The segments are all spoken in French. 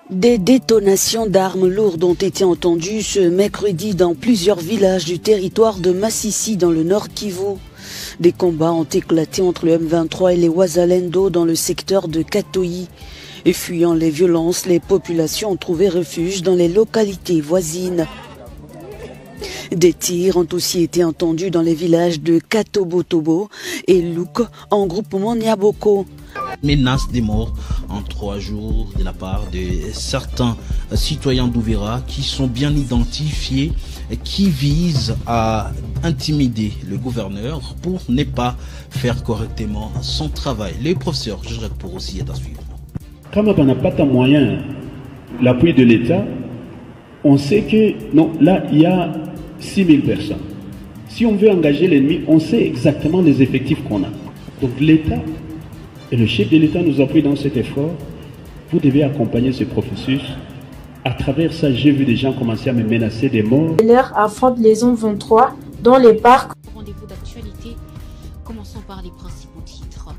Des détonations d'armes lourdes ont été entendues ce mercredi dans plusieurs villages du territoire de Massissi dans le Nord Kivu. Des combats ont éclaté entre le M23 et les Wazalendo dans le secteur de Katoyi. Et fuyant les violences, les populations ont trouvé refuge dans les localités voisines. Des tirs ont aussi été entendus dans les villages de Katobotobo et Louk en groupement Niaboko. Menace des morts en 3 jours de la part de certains citoyens d'Ouvira qui sont bien identifiés et qui visent à intimider le gouverneur pour ne pas faire correctement son travail. Le professeur Jacques Porossi est à suivre. Quand on n'a pas de moyens, l'appui de l'État, on sait que non, là il y a 6000 personnes. Si on veut engager l'ennemi, on sait exactement les effectifs qu'on a. Donc l'État et le chef de l'État nous appuie dans cet effort. Vous devez accompagner ce processus. À travers ça, j'ai vu des gens commencer à me menacer des morts. L'heure affronte les M23 dans les parcs. Rendez-vous d'actualité, commençons par les principaux titres.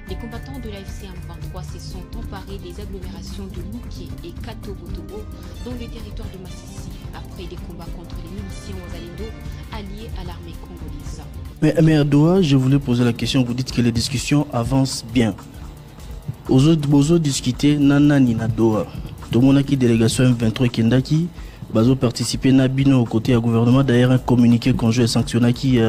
Les combattants de l'AFC M23 se sont emparés des agglomérations de Loukié et Katobotobo dans le territoire de Massissi après des combats contre les miliciens Wazalendo alliés à l'armée congolaise. Mais Erdoa, je voulais poser la question, vous dites que les discussions avancent bien. Aux autres discuter, nana ni na Doha. Tout le monde a qui délégation M23 Kendaki, bazo participer na bino aux côtés du gouvernement, d'ailleurs un communiqué conjoint sanctionné qui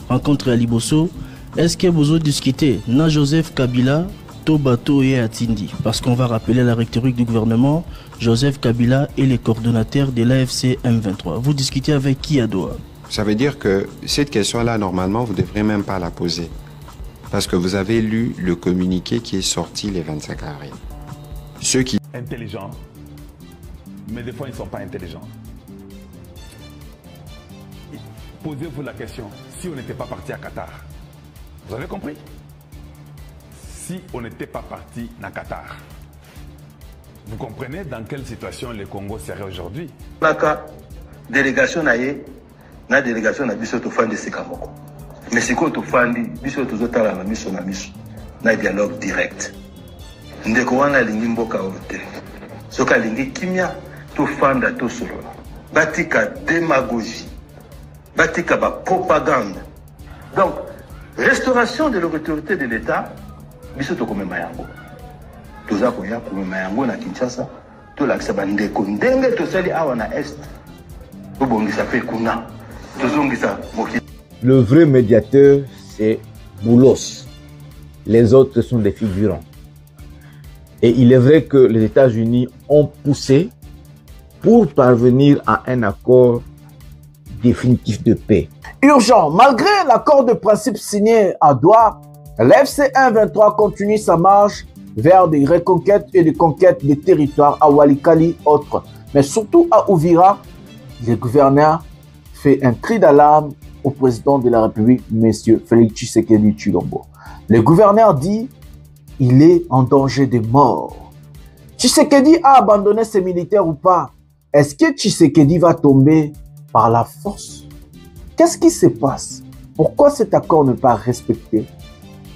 rencontre à Liboso. Est-ce que vous avez discuté na Joseph Kabila, Tobato et Atindi? Parce qu'on va rappeler la rhétorique du gouvernement, Joseph Kabila est le coordonnateur de l'AFC M23. Vous discutez avec qui à Doha? Ça veut dire que cette question-là, normalement, vous ne devrez même pas la poser. Parce que vous avez lu le communiqué qui est sorti le 25 avril. Ceux qui... Intelligents, mais des fois ils ne sont pas intelligents. Posez-vous la question, si on n'était pas parti à Qatar, vous avez compris? Si on n'était pas parti à Qatar, vous comprenez dans quelle situation le Congo serait aujourd'hui? La délégation na délégation na biso to fandi sikamoko. Mais c'est quoi to fandi biso to zotala na miso na dialogue direct. Ndeko wana lingi mboka ote. Soka lingi kimia to fanda to solo. Batika démagogie. Batika ba propagande. Donc restauration de l'autorité de l'État biso to comme mayango. Toza ko ya comme mayango na Kinshasa to lakisa bandeko ndenge to sali awa na est. To bongisa pe kuna. Le vrai médiateur, c'est Boulos. Les autres sont des figurants. Et il est vrai que les États-Unis ont poussé pour parvenir à un accord définitif de paix. Urgent, malgré l'accord de principe signé à Doha, l'AFC M23 continue sa marche vers des reconquêtes et des conquêtes des territoires à Walikali, autres. Mais surtout à Ouvira, les gouverneurs fait un cri d'alarme au président de la République, M. Félix Tshisekedi Tshilombo. Le gouverneur dit qu'il est en danger de mort. Tshisekedi a abandonné ses militaires ou pas? Est-ce que Tshisekedi va tomber par la force? Qu'est-ce qui se passe? Pourquoi cet accord n'est pas respecté?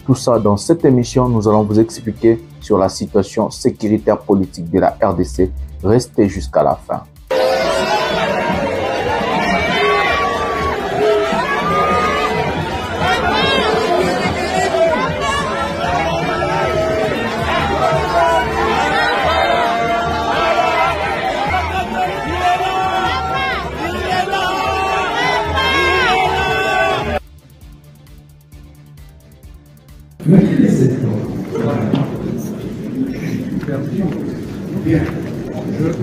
Tout ça dans cette émission, nous allons vous expliquer sur la situation sécuritaire politique de la RDC. Restez jusqu'à la fin.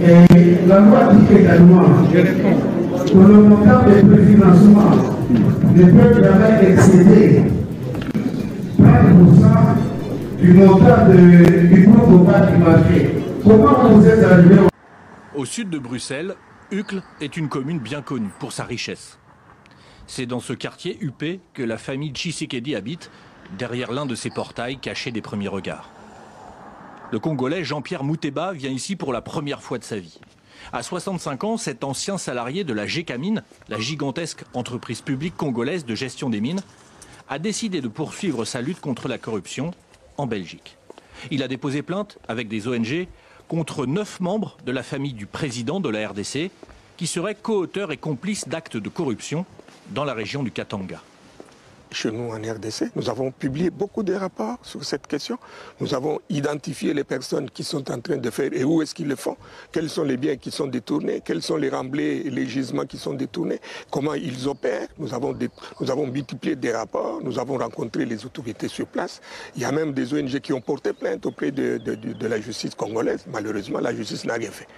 Et la loi dit également que le montant de préfinancement ne peut jamais excéder 30% du montant du coût global du marché. Comment vous êtes arrivé? Au sud de Bruxelles, Uccle est une commune bien connue pour sa richesse. C'est dans ce quartier huppé que la famille Tshisekedi habite, derrière l'un de ses portails cachés des premiers regards. Le Congolais Jean-Pierre Mouteba vient ici pour la première fois de sa vie. À 65 ans, cet ancien salarié de la GECAMINE, la gigantesque entreprise publique congolaise de gestion des mines, a décidé de poursuivre sa lutte contre la corruption en Belgique. Il a déposé plainte avec des ONG contre 9 membres de la famille du président de la RDC qui seraient co-auteurs et complices d'actes de corruption dans la région du Katanga. Chez nous en RDC, nous avons publié beaucoup de rapports sur cette question. Nous avons identifié les personnes qui sont en train de faire et où est-ce qu'ils le font, quels sont les biens qui sont détournés, quels sont les remblais et les gisements qui sont détournés, comment ils opèrent. Nous avons multiplié des rapports, nous avons rencontré les autorités sur place. Il y a même des ONG qui ont porté plainte auprès de la justice congolaise. Malheureusement, la justice n'a rien fait.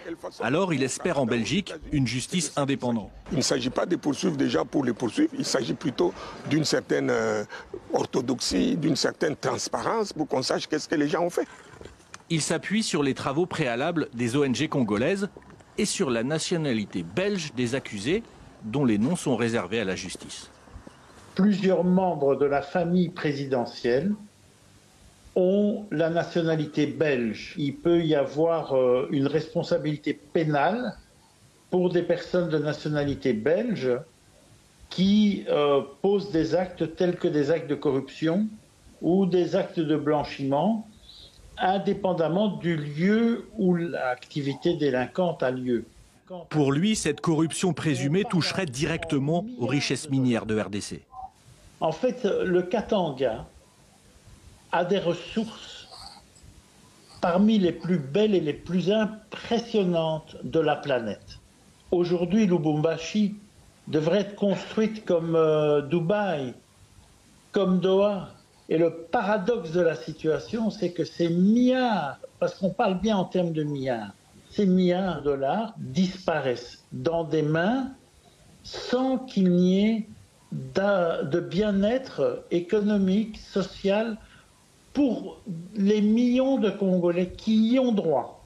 Alors il espère en Belgique une justice indépendante. Il ne s'agit pas de poursuivre des gens pour les poursuivre, il s'agit plutôt d'une certaine orthodoxie, d'une certaine transparence pour qu'on sache qu'est-ce que les gens ont fait. Il s'appuie sur les travaux préalables des ONG congolaises et sur la nationalité belge des accusés dont les noms sont réservés à la justice. Plusieurs membres de la famille présidentielle ont la nationalité belge. Il peut y avoir une responsabilité pénale pour des personnes de nationalité belge qui posent des actes tels que des actes de corruption ou des actes de blanchiment, indépendamment du lieu où l'activité délinquante a lieu. Pour lui, cette corruption présumée toucherait directement aux richesses minières de RDC. En fait, le Katanga a des ressources parmi les plus belles et les plus impressionnantes de la planète. Aujourd'hui, Lubumbashi devrait être construite comme Dubaï, comme Doha. Et le paradoxe de la situation, c'est que ces milliards, parce qu'on parle bien en termes de milliards, ces milliards de dollars disparaissent dans des mains sans qu'il n'y ait de bien-être économique, social, pour les millions de Congolais qui y ont droit.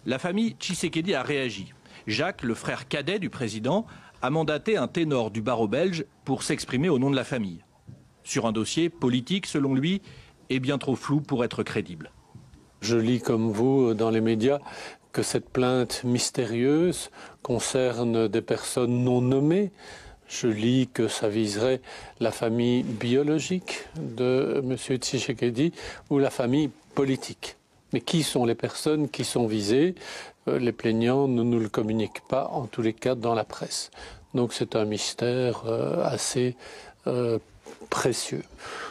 La famille Tshisekedi a réagi. Jacques, le frère cadet du président, a mandaté un ténor du barreau belge pour s'exprimer au nom de la famille. Sur un dossier politique, selon lui, et bien trop flou pour être crédible. Je lis comme vous dans les médias que cette plainte mystérieuse concerne des personnes non nommées. Je lis que ça viserait la famille biologique de M. Tshisekedi ou la famille politique. Mais qui sont les personnes qui sont visées? Les plaignants ne nous le communiquent pas, en tous les cas dans la presse. Donc c'est un mystère assez précieux.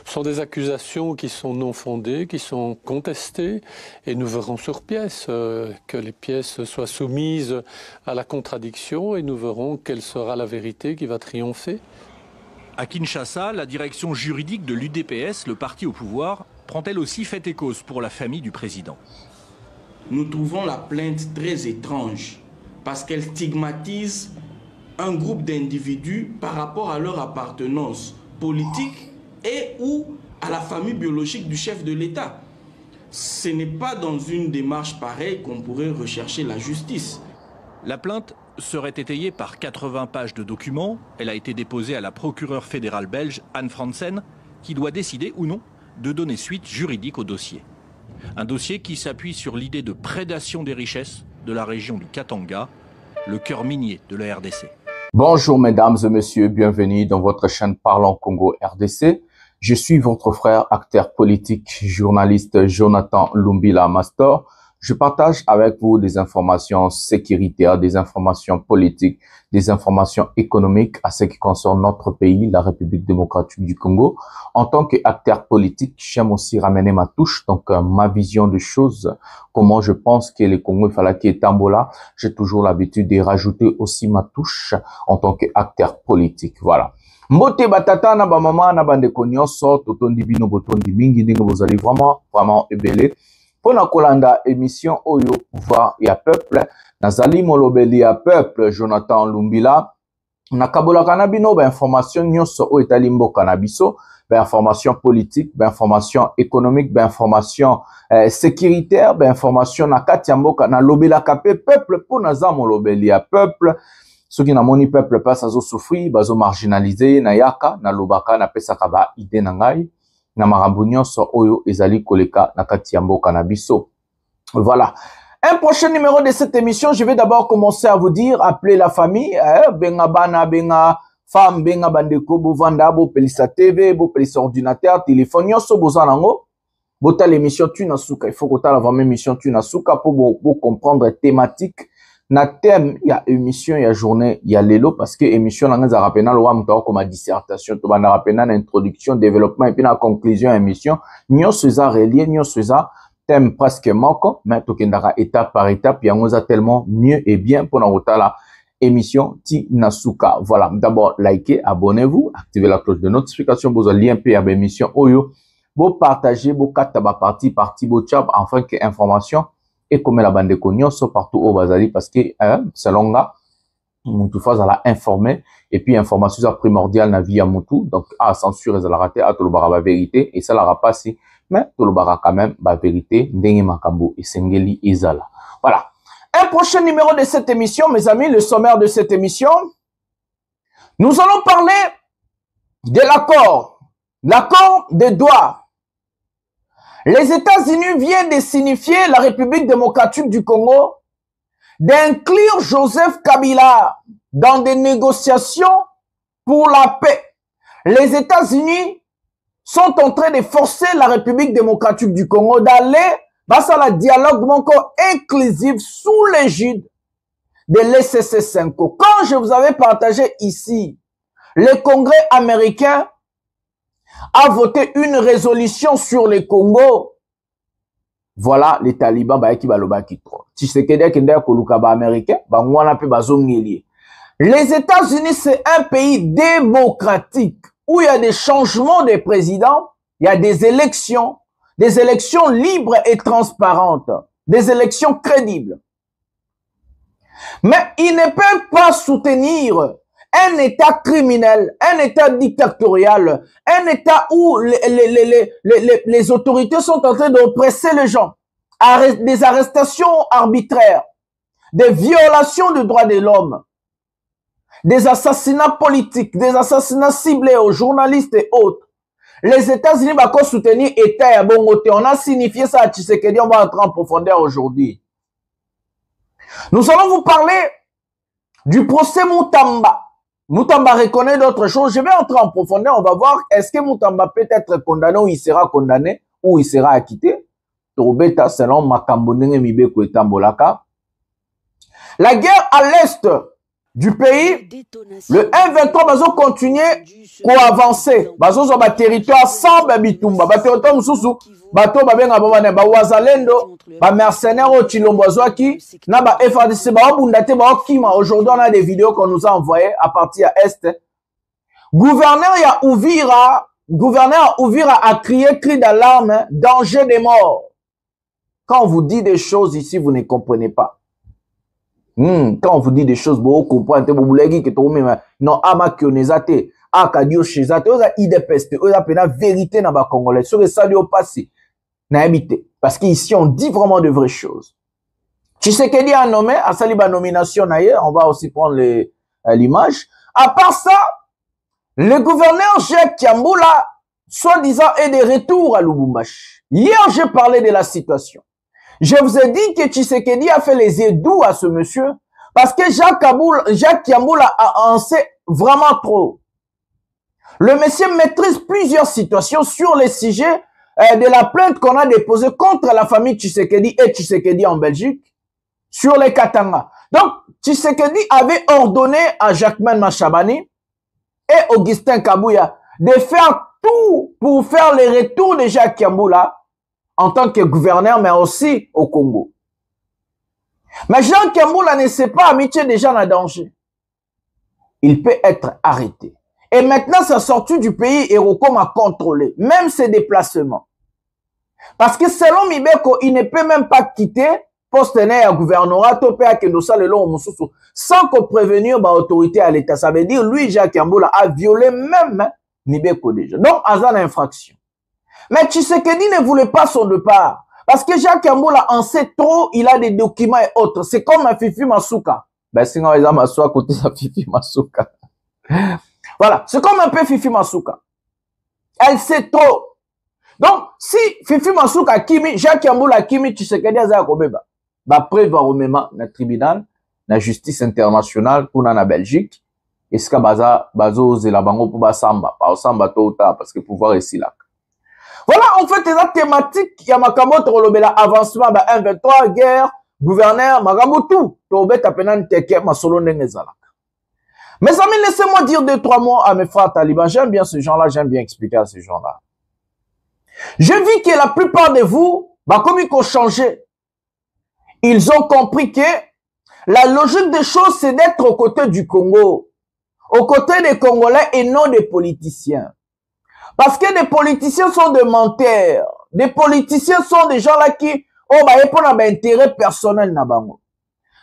Ce sont des accusations qui sont non fondées, qui sont contestées, et nous verrons sur pièce que les pièces soient soumises à la contradiction, et nous verrons quelle sera la vérité qui va triompher. À Kinshasa, la direction juridique de l'UDPS, le parti au pouvoir, prend elle aussi fait et cause pour la famille du président. Nous trouvons la plainte très étrange parce qu'elle stigmatise un groupe d'individus par rapport à leur appartenance politique et ou à la famille biologique du chef de l'État. Ce n'est pas dans une démarche pareille qu'on pourrait rechercher la justice. La plainte serait étayée par 80 pages de documents. Elle a été déposée à la procureure fédérale belge Anne Fransen, qui doit décider ou non de donner suite juridique au dossier. Un dossier qui s'appuie sur l'idée de prédation des richesses de la région du Katanga, le cœur minier de la RDC. Bonjour mesdames et messieurs, bienvenue dans votre chaîne Parlons Congo RDC. Je suis votre frère, acteur politique, journaliste Jonathan Lumbila Mastor. Je partage avec vous des informations sécuritaires, des informations politiques, des informations économiques à ce qui concerne notre pays, la République démocratique du Congo. En tant qu'acteur politique, j'aime aussi ramener ma touche, donc ma vision des choses, comment je pense que le Congo Falaki est Tambola. J'ai toujours l'habitude de rajouter aussi ma touche en tant qu'acteur politique. Voilà. Mbote batata na ba mama na bandeko nyonso totondi bino botondi mingi ndenge bozali vraiment ebele. Pona kolanda émission Oyo pouvoir ya peuple nazali molobeli ya peuple Jonathan Lumbila nakabolaka na bino ba information nyonso o etali mboka na biso ba information politique ba information économique ba information sécuritaire ba information na kati ya mboka na lobelaka pe peuple pona za molobeli ya peuple soki na moni peuple pas azo souffrir bazo marginaliser na yaka na lobaka na pesaka ba idée na ngai na makambo nyonso oyo ezali koleka na kati ya mboka na biso. Voilà. Un prochain numéro de cette émission, je vais d'abord commencer à vous dire, appelez la famille, benga bana, benga femme, benga bandeko, bovanda, bo pelisa TV, bo pelisa ordinateur, téléphone, nyonso bozanango, bota l'émission Tunasuka, il faut que tu la même émission Tunasuka pour comprendre thématique. Na thème, il y a émission, il y a journée, il y a l'élo, parce que émission, on a rappelé comme dissertation, on a rappelé introduction, développement, et puis la conclusion, émission, nous sommes reliés, nous sommes thème presque manquant, mais tokendara étape par étape, il y a tellement mieux et bien pour nous la émission Tinasuka. Voilà, d'abord, likez, abonnez-vous, activez la cloche de notification, vous avez lien PRB émission Oyo, vous partagez, vous kataba parti, vous chat, enfin que information, et comme la bande de cognos partout au Bazali, parce que, selon là, Moutou Faz a informé, et puis information primordiale na vie à Moutou, donc, censure, elle a raté, à tout le barra vérité, et ça l'a passé, mais tout le barra quand même, la vérité, Ndenge Makambo et Sengeli Izala. Voilà. Un prochain numéro de cette émission, mes amis, le sommaire de cette émission, nous allons parler de l'accord de Doha. Les États-Unis viennent de signifier la République démocratique du Congo d'inclure Joseph Kabila dans des négociations pour la paix. Les États-Unis sont en train de forcer la République démocratique du Congo d'aller dans un dialogue inclusif sous l'égide de l'SSC5. Quand je vous avais partagé ici, le Congrès américain a voté une résolution sur le Congo. Voilà les talibans qui baloba qui trop. Tshisekedi kenda koluka ba américain, ba ngwana pe bazongeli. Les États-Unis c'est un pays démocratique où il y a des changements de président, il y a des élections libres et transparentes, des élections crédibles. Mais ils ne peuvent pas soutenir un État criminel, un État dictatorial, un État où les autorités sont en train d'oppresser les gens, des arrestations arbitraires, des violations des droits de l'homme, des assassinats politiques, des assassinats ciblés aux journalistes et autres. Les États-Unis vont soutenir l'État à bon côté. On a signifié ça à Tshisekedi, on va entrer en profondeur aujourd'hui. Nous allons vous parler du procès Moutamba. Moutamba reconnaît d'autres choses. Je vais entrer en profondeur. On va voir est-ce que Moutamba peut être condamné ou il sera condamné ou il sera acquitté. Torobeta selon Makambonenge Mibeko et Tambolaka. La guerre à l'est du pays, le M23 va continuer à avancer. Bazo sur le territoire sans Babitumba. Territoire Moussou, bato babenga babane ba wazalendo, ba mercenaires au Chilombozoaki, na ba FARDC ba obundate ba okima. Aujourd'hui on a des vidéos qu'on nous a envoyées à partir à est. Gouverneur Ouvira a crié cri d'alarme, danger des morts. Quand on vous dit des choses ici, vous ne comprenez pas. Quand on vous dit des choses, vous comprenez, vous voulez que tout le monde non ama kionezate, akadio chezate, oza idepeste, oza pena vérité na ba congolais. Sur ça lui au passé, na habité. Parce qu'ici on dit vraiment de vraies choses. Tshisekedi a nommé, à saliba nomination naïe, on va aussi prendre l'image. À part ça, le gouverneur Jacques Kiamboula, soi-disant, est de retour à Lubumbashi. Hier, j'ai parlé de la situation. Je vous ai dit que Tshisekedi a fait les yeux doux à ce monsieur parce que Jacques Kiamboula a avancé vraiment trop. Le monsieur maîtrise plusieurs situations sur les sujets de la plainte qu'on a déposée contre la famille Tshisekedi et Tshisekedi en Belgique sur les Katanga. Donc, Tshisekedi avait ordonné à Jacquemain Machabani et Augustin Kabouya de faire tout pour faire le retour de Jacques Kiamboula en tant que gouverneur, mais aussi au Congo. Mais Jean Kiamboula ne sait pas, amitié déjà en danger. Il peut être arrêté. Et maintenant, sa sortie du pays, Hérocom a contrôlé, même ses déplacements. Parce que selon Mibeko, il ne peut même pas quitter poste à gouvernorat, sans qu'on prévenir l'autorité à l'État. Ça veut dire, lui, Jacques Kiamboula, a violé même Mibeko déjà. Donc, Azan infraction. Mais Tshisekedi ne voulait pas son départ. Parce que Jacques Kiamboula en sait trop, il a des documents et autres. C'est comme un Fifi Masuka. Ben, sinon, ils ont à côté de Fifi Masuka. Voilà. C'est comme un peu Fifi Masuka. Elle sait trop. Donc, si Fifi Masuka Kimi, Jacques Kiamboula Kimi, Tshisekedi Azaya Kobeba, bah, prévoir au même na tribunal, na justice internationale, pour na Belgique, est-ce que bazo, c'est la bango pour basamba, pas samba tôt ou tard, parce que pouvoir est si là. Voilà, en fait, la thématique, il y a makambo tolobela avancement, 1-23, guerre, gouverneur, makambo tout. Tobeta penan teke, masolo nengezalaka. Mes amis, laissez-moi dire 2-3 mots à mes frères talibans. J'aime bien ce genre-là, j'aime bien expliquer à ces gens-là. Je vis que la plupart de vous, comme ils ont changé, ils ont compris que la logique des choses, c'est d'être aux côtés du Congo, aux côtés des Congolais et non des politiciens. Parce que des politiciens sont des menteurs. Des politiciens sont des gens là qui ont un intérêt personnel.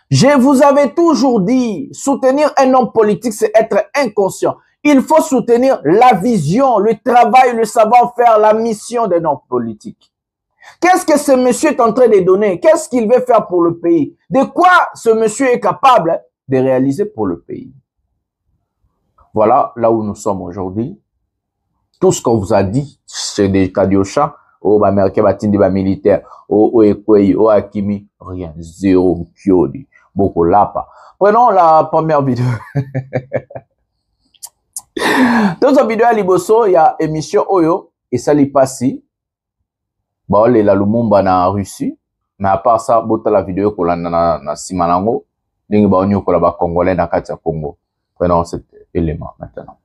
Je vous avais toujours dit, soutenir un homme politique, c'est être inconscient. Il faut soutenir la vision, le travail, le savoir-faire, la mission d'un homme politique. Qu'est-ce que ce monsieur est en train de donner? Qu'est-ce qu'il veut faire pour le pays? De quoi ce monsieur est capable de réaliser pour le pays? Voilà là où nous sommes aujourd'hui. Tout ce qu'on vous a dit, c'est des Kadiocha, au Américain, Batindi, militaire, au Ekwei, au Akimi, rien, zéro, Kyodi, beaucoup lapa. Prenons la première vidéo. Dans cette vidéo à Liboso, il y a émission Oyo, et ça l'y passe. Bon, les la Lumumba na Russie, mais à part ça, bota la vidéo qu'on a na Simanango, l'ingi ba onyo ko la ba Congolais na Katia Congo. Prenons cet élément maintenant.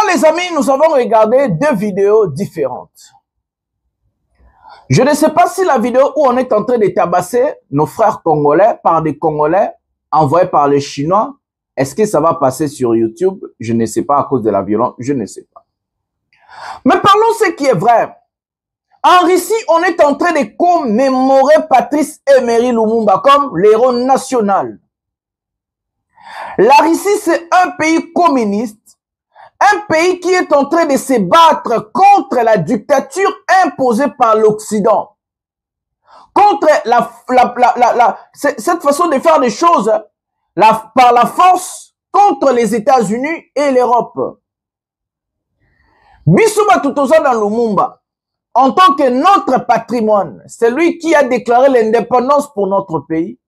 Les amis, nous avons regardé deux vidéos différentes. Je ne sais pas si la vidéo où on est en train de tabasser nos frères congolais par des Congolais envoyés par les Chinois, est-ce que ça va passer sur YouTube? Je ne sais pas à cause de la violence, je ne sais pas. Mais parlons ce qui est vrai. En Russie, on est en train de commémorer Patrice Emery Lumumba comme l'héros national. La Russie, c'est un pays communiste. Un pays qui est en train de se battre contre la dictature imposée par l'Occident. Contre cette façon de faire des choses par la force contre les États-Unis et l'Europe. Bissouma Tutoza dans Lumumba, en tant que notre patrimoine, c'est lui qui a déclaré l'indépendance pour notre pays.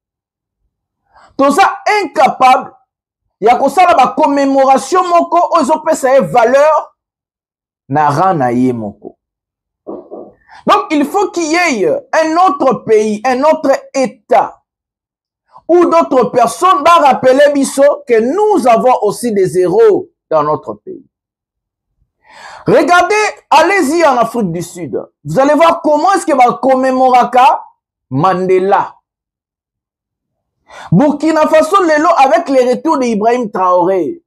Toza incapable. Il y a comme ça la commémoration moko ils ont payé valeur na rana ye moko. Donc il faut qu'il y ait un autre pays, un autre État où d'autres personnes vont rappeler biso que nous avons aussi des héros dans notre pays. Regardez, allez-y en Afrique du Sud. Vous allez voir comment est-ce que va commémorer Mandela. Burkina Faso lelo avec le retour d'Ibrahim Traoré.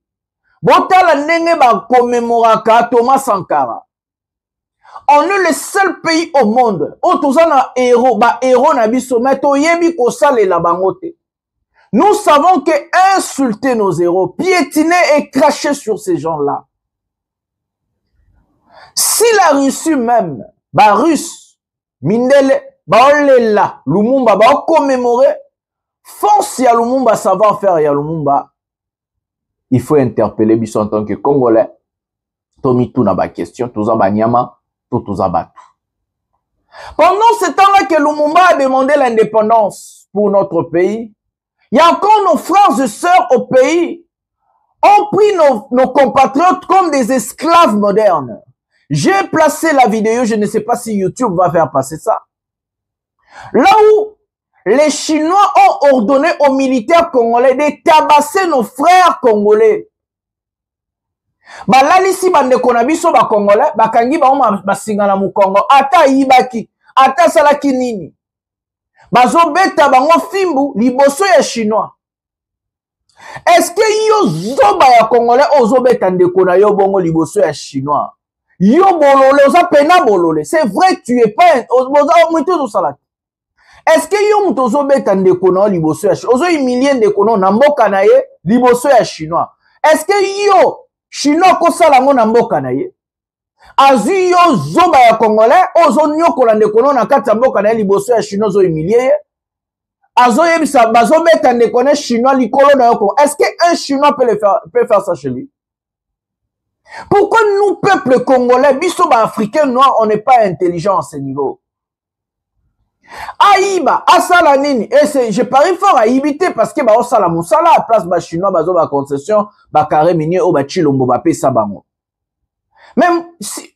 Botala nenge va commémorer Thomas Sankara. On est le seul pays au monde où tous les héros, héros na biso, mais toyebi ko sale la bangote. Nous savons que insulter nos héros, piétiner et cracher sur ces gens-là. Si la Russie même, russe, Mindele, Olela, Lumumba, commémorer, force ya Lumumba savoir faire ya Lumumba, il faut interpeller biso en tant que Congolais. Tomi tout na ba question, touza ba nyama, touza ba tout. Pendant ce temps-là que Lumumba a demandé l'indépendance pour notre pays, il y a encore nos frères et sœurs au pays ont pris nos compatriotes comme des esclaves modernes. J'ai placé la vidéo, je ne sais pas si YouTube va faire passer ça. Là où les Chinois ont ordonné aux militaires congolais de tabasser nos frères congolais. Là, ici, bande konabiso ba congolais, bakangi ba singana mu Congo, ata yibaki, ata salaki nini. Bazo beta bango fimbu, liboso ya Chinois. Est-ce que yo zoba ya congolais ozo beta ndeko na yo bongo liboso ya Chinois? Yo bolole, oza pena bolole. C'est vrai que tu es pas est-ce que yo mutozo beta ndeko na liboso ya Chinois? Ozo humilier ndeko na mboka na ye liboso ya Chinois. Est-ce que yo Chinois ko sala ngo na mboka na ye? Azu yo zoba ya congolais ozo nyokola ndeko na kati ya mboka na ye liboso ya Chinois ozo humilier. Azo yebisa bazo beta ndeko na Chinois likolo na yo. Est-ce que un Chinois peut faire ça chez lui? Pourquoi nous, peuple congolais, biso ba africains noirs, on n'est pas intelligent à ce niveau? Aïba, asala nini, et je parie fort à imiter parce que ba osala musala à place ba chinois bazo ba concession ba carré minier o ba chilombo ba pesa bango. Même si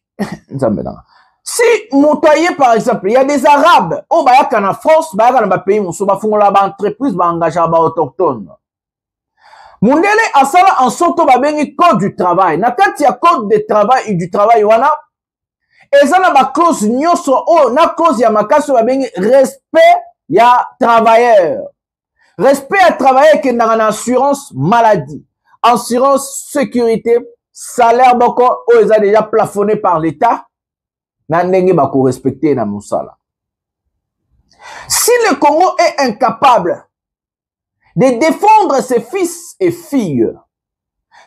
si motoyer par exemple, il y a des arabes au ba yaka na France, ba yaka na ba pays muso ba fungola ba entreprise ba engagé ba autochtone. Mundele asala en sorte ba bengi code du travail. Na kati ya code de travail et du travail wana ezana ba clause nyoso o na clause ya makaso ba bengi respect ya travailleur. Respect ya travailleur qui na assurance maladie, assurance sécurité, salaire boko o eza déjà plafonné par l'état na ndenge ba ko respecter na musala. Si le Congo est incapable de défendre ses fils et filles,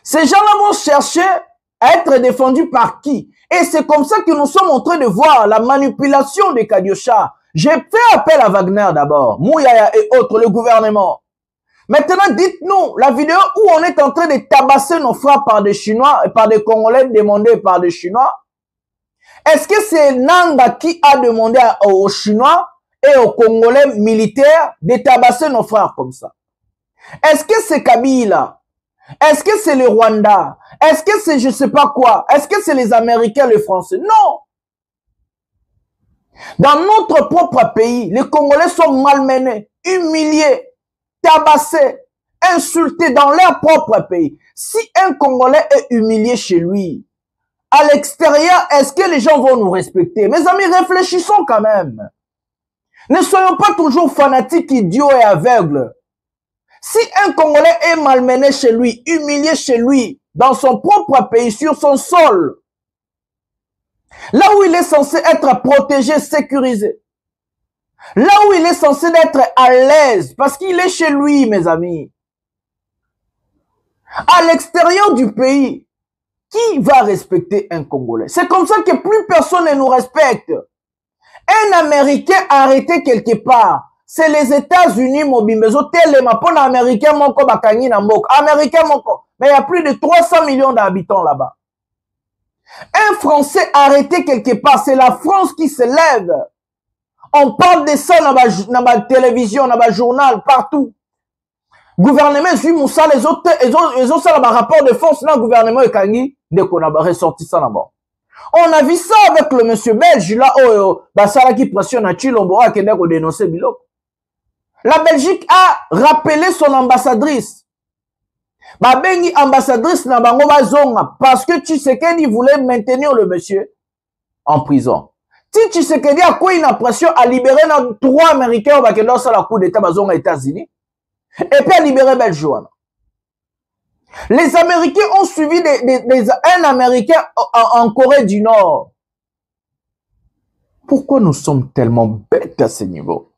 ces gens-là vont chercher à être défendus par qui? Et c'est comme ça que nous sommes en train de voir la manipulation des Kadiocha. J'ai fait appel à Wagner d'abord, Mouyaya et autres, le gouvernement. Maintenant, dites-nous, la vidéo où on est en train de tabasser nos frères par des Chinois et par des Congolais demandés par des Chinois, est-ce que c'est Nanga qui a demandé aux Chinois et aux Congolais militaires de tabasser nos frères comme ça? Est-ce que c'est Kabila? Est-ce que c'est le Rwanda? Est-ce que c'est je sais pas quoi? Est-ce que c'est les Américains, les Français? Non! Dans notre propre pays, les Congolais sont malmenés, humiliés, tabassés, insultés dans leur propre pays. Si un Congolais est humilié chez lui, à l'extérieur, est-ce que les gens vont nous respecter? Mes amis, réfléchissons quand même. Ne soyons pas toujours fanatiques, idiots et aveugles. Si un Congolais est malmené chez lui, humilié chez lui, dans son propre pays, sur son sol, là où il est censé être protégé, sécurisé, là où il est censé être à l'aise, parce qu'il est chez lui, mes amis, à l'extérieur du pays, qui va respecter un Congolais? C'est comme ça que plus personne ne nous respecte. Un Américain arrêté quelque part, c'est les États-Unis, Mobimbezo, Telema, pour l'Américain, Moko, Bakangi, Namok, Américain, Moko. Mais il y a plus de 300 millions d'habitants là-bas. Un Français arrêté quelque part, c'est la France qui se lève. On parle de ça dans la télévision, dans le journal, partout. Gouvernement, Moussa, les autres, ça, dans rapport de force, dans le gouvernement, et Kangi, dès qu'on a ressorti ça là-bas. On a vu ça avec le monsieur belge, là, Bassara qui pressionne à Chilombo, qui a dénoncé Bilok. La Belgique a rappelé son ambassadrice. Babengi ambassadrice na bango bazonga parce que Tshisekedi voulait maintenir le monsieur en prison. Si Tshisekedi a quoi une pression à libérer nos 3 Américains au Bakendo sur la coup d'état bazonga États-Unis et puis à libérer Belgique. Les Américains ont suivi un Américain en Corée du Nord. Pourquoi nous sommes tellement bêtes à ce niveau?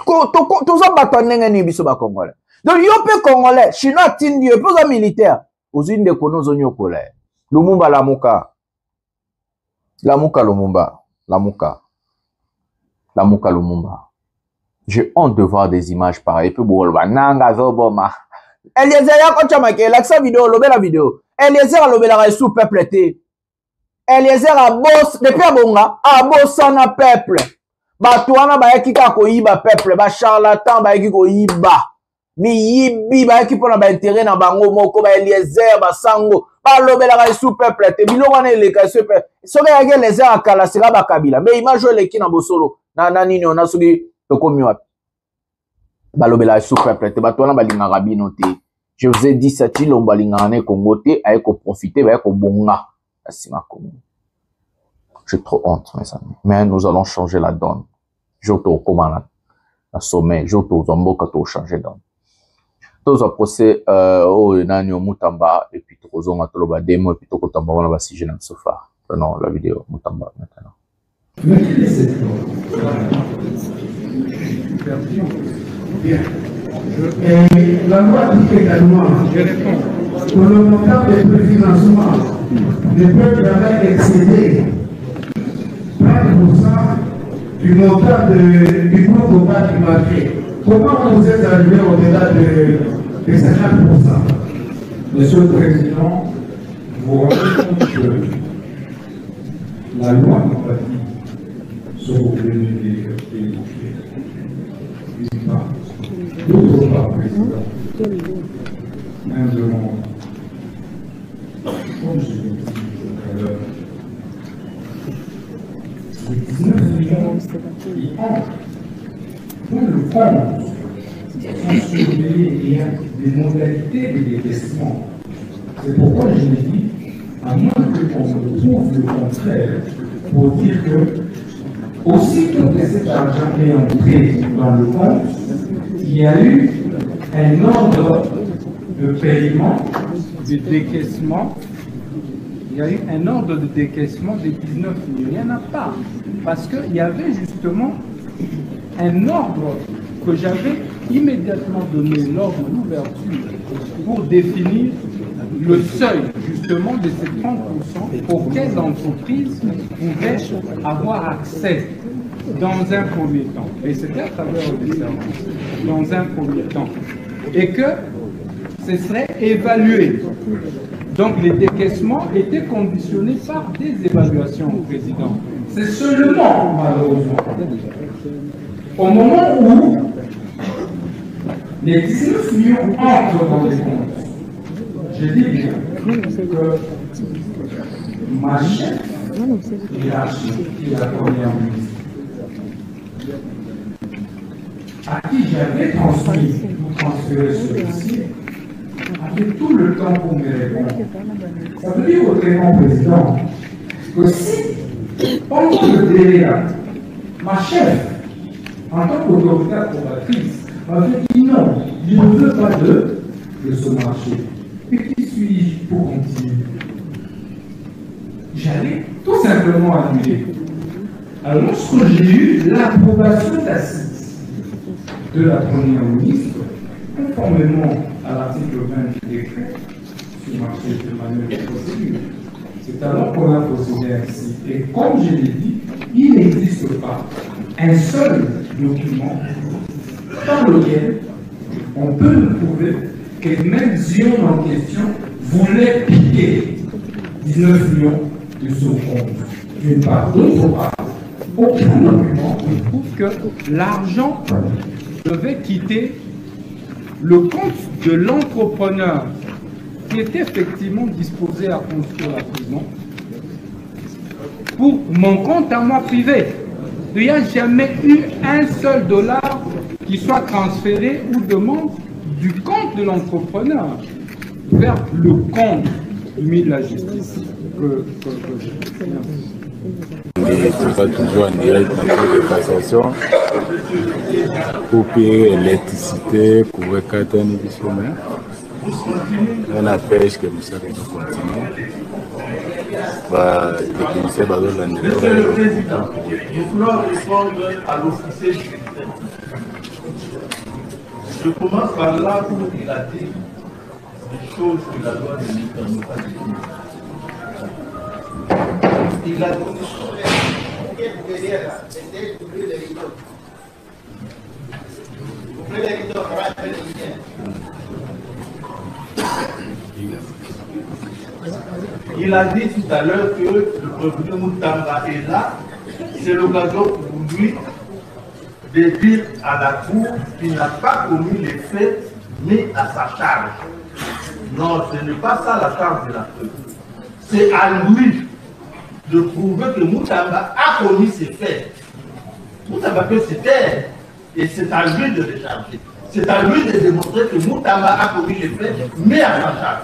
Donc, il Congolais, Chinois, Tindi, il peut militaire. Aux unes de Konos, Lumumba, Lamuka. Lamuka, Lumumba. Lamuka. Lamuka, Lumumba. J'ai honte de voir des images pareilles. Puis, Nanga, Zoboma. Eliezer, quand tu as marqué l'accent vidéo, lobé la vidéo. Eliezer a lobé la sous peuple été. Eliezer a boss, depuis à Bonga, a boss en a peuple. Batouana ba yaki ka ko yiba peuple, ba charlatan ba yaki ko yiba. Mi yibi ba yaki pona ba intérêt na bango moko ba Eliezer ba sango. Ba lobé la sous peuple été. Bilo wana le ka sous peuple. Soka yaki Eliezer akala sera ba kabila. Mais image le ki na bosolo. Na nini on a sugi to komi wapi. Balobela sous peuple te batona balinga rabino te. Je vous ai dit ça ti lomba linga ne Congo te ay ko profiter ba ko bonga asima Congo. J'ai trop honte mes amis. Mais nous allons changer la donne. Joto komana na sommet, joto zomboka to changer donne. Tous a procès au nani Mutamba et puis tozonga toloba demo et puis to kotamba wana ba si jeune sofa. Prenons la vidéo Mutamba maintenant. Bien. Et la loi dit également que le montant des préfinancements ne peut jamais excéder 30% du montant du coût global du marché. Comment vous êtes arrivé au-delà de 50%? Monsieur le Président, vous vous rendez compte que la loi n'a pas dit sur le liberté. D'autre part, Président, même de mon, comme je l'ai dit tout à l'heure, les 19 millions qui entrent dans le compte sont surveillés et il y a des modalités de décaissement. C'est pourquoi je l'ai dit, à moins qu'on me trouve le contraire, pour dire que aussitôt que cet argent est entré dans le compte, il y a eu un ordre de paiement, de décaissement. Il y a eu un ordre de décaissement de 19 millions. Il n'y en a pas. Parce qu'il y avait justement un ordre que j'avais immédiatement donné lors de l'ouverture pour définir le seuil justement de ces 30% auxquels l'entreprise pouvait avoir accès. Dans un premier temps, et c'était à travers le services, dans un premier temps, et que ce serait évalué. Donc les décaissements étaient conditionnés par des évaluations au président. C'est seulement, malheureusement, au moment où les 19 millions entrent dans les comptes, je dis bien que ma chef hiérarchique, qui est la première ministre, à qui j'avais transmis ou transféré ce dossier, avait tout le temps pour me répondre. Ça veut dire au très bon président que si, pendant le délai là, ma chef, en tant qu'autorité approbatrice, m'avait dit non, je ne veux pas de ce marché. Et qui suis-je pour continuer? J'allais tout simplement annuler. Alors, lorsque j'ai eu l'approbation d'assises de la première ministre, conformément à l'article 20 du décret sur le marché de manuel de procédure, c'est alors qu'on a procédé ainsi. Et comme je l'ai dit, il n'existe pas un seul document par lequel on peut nous prouver que même Zion en question voulait piquer 19 millions de son compte. D'une part, d'autre part, aucun document ne prouve que l'argent devait quitter le compte de l'entrepreneur qui était effectivement disposé à construire la prison pour mon compte à moi privé. Il n'y a jamais eu un seul dollar qui soit transféré ou demande du compte de l'entrepreneur vers le compte du ministre de la Justice. C'est pas toujours en direct dans de cassation pour payer l'électricité, couvrir 4 ans de sommet. On empêche que nous savons continuer. Les commissaires vont le président, nous voulons répondre à l'officier du ministère. Je commence par là où il a dit des choses que la loi ne nous permet pas de dire. Il a dit il a dit tout à l'heure que le président Moutamba est là. C'est l'occasion pour lui de dire à la Cour qu'il n'a pas commis les faits mis à sa charge. Non, ce n'est pas ça la charge de la preuve. C'est à lui de prouver que Moutamba a commis ces faits. Moutamba peut se taire et c'est à lui de les charger. C'est à lui de démontrer que Moutamba a commis les faits mis à sa charge.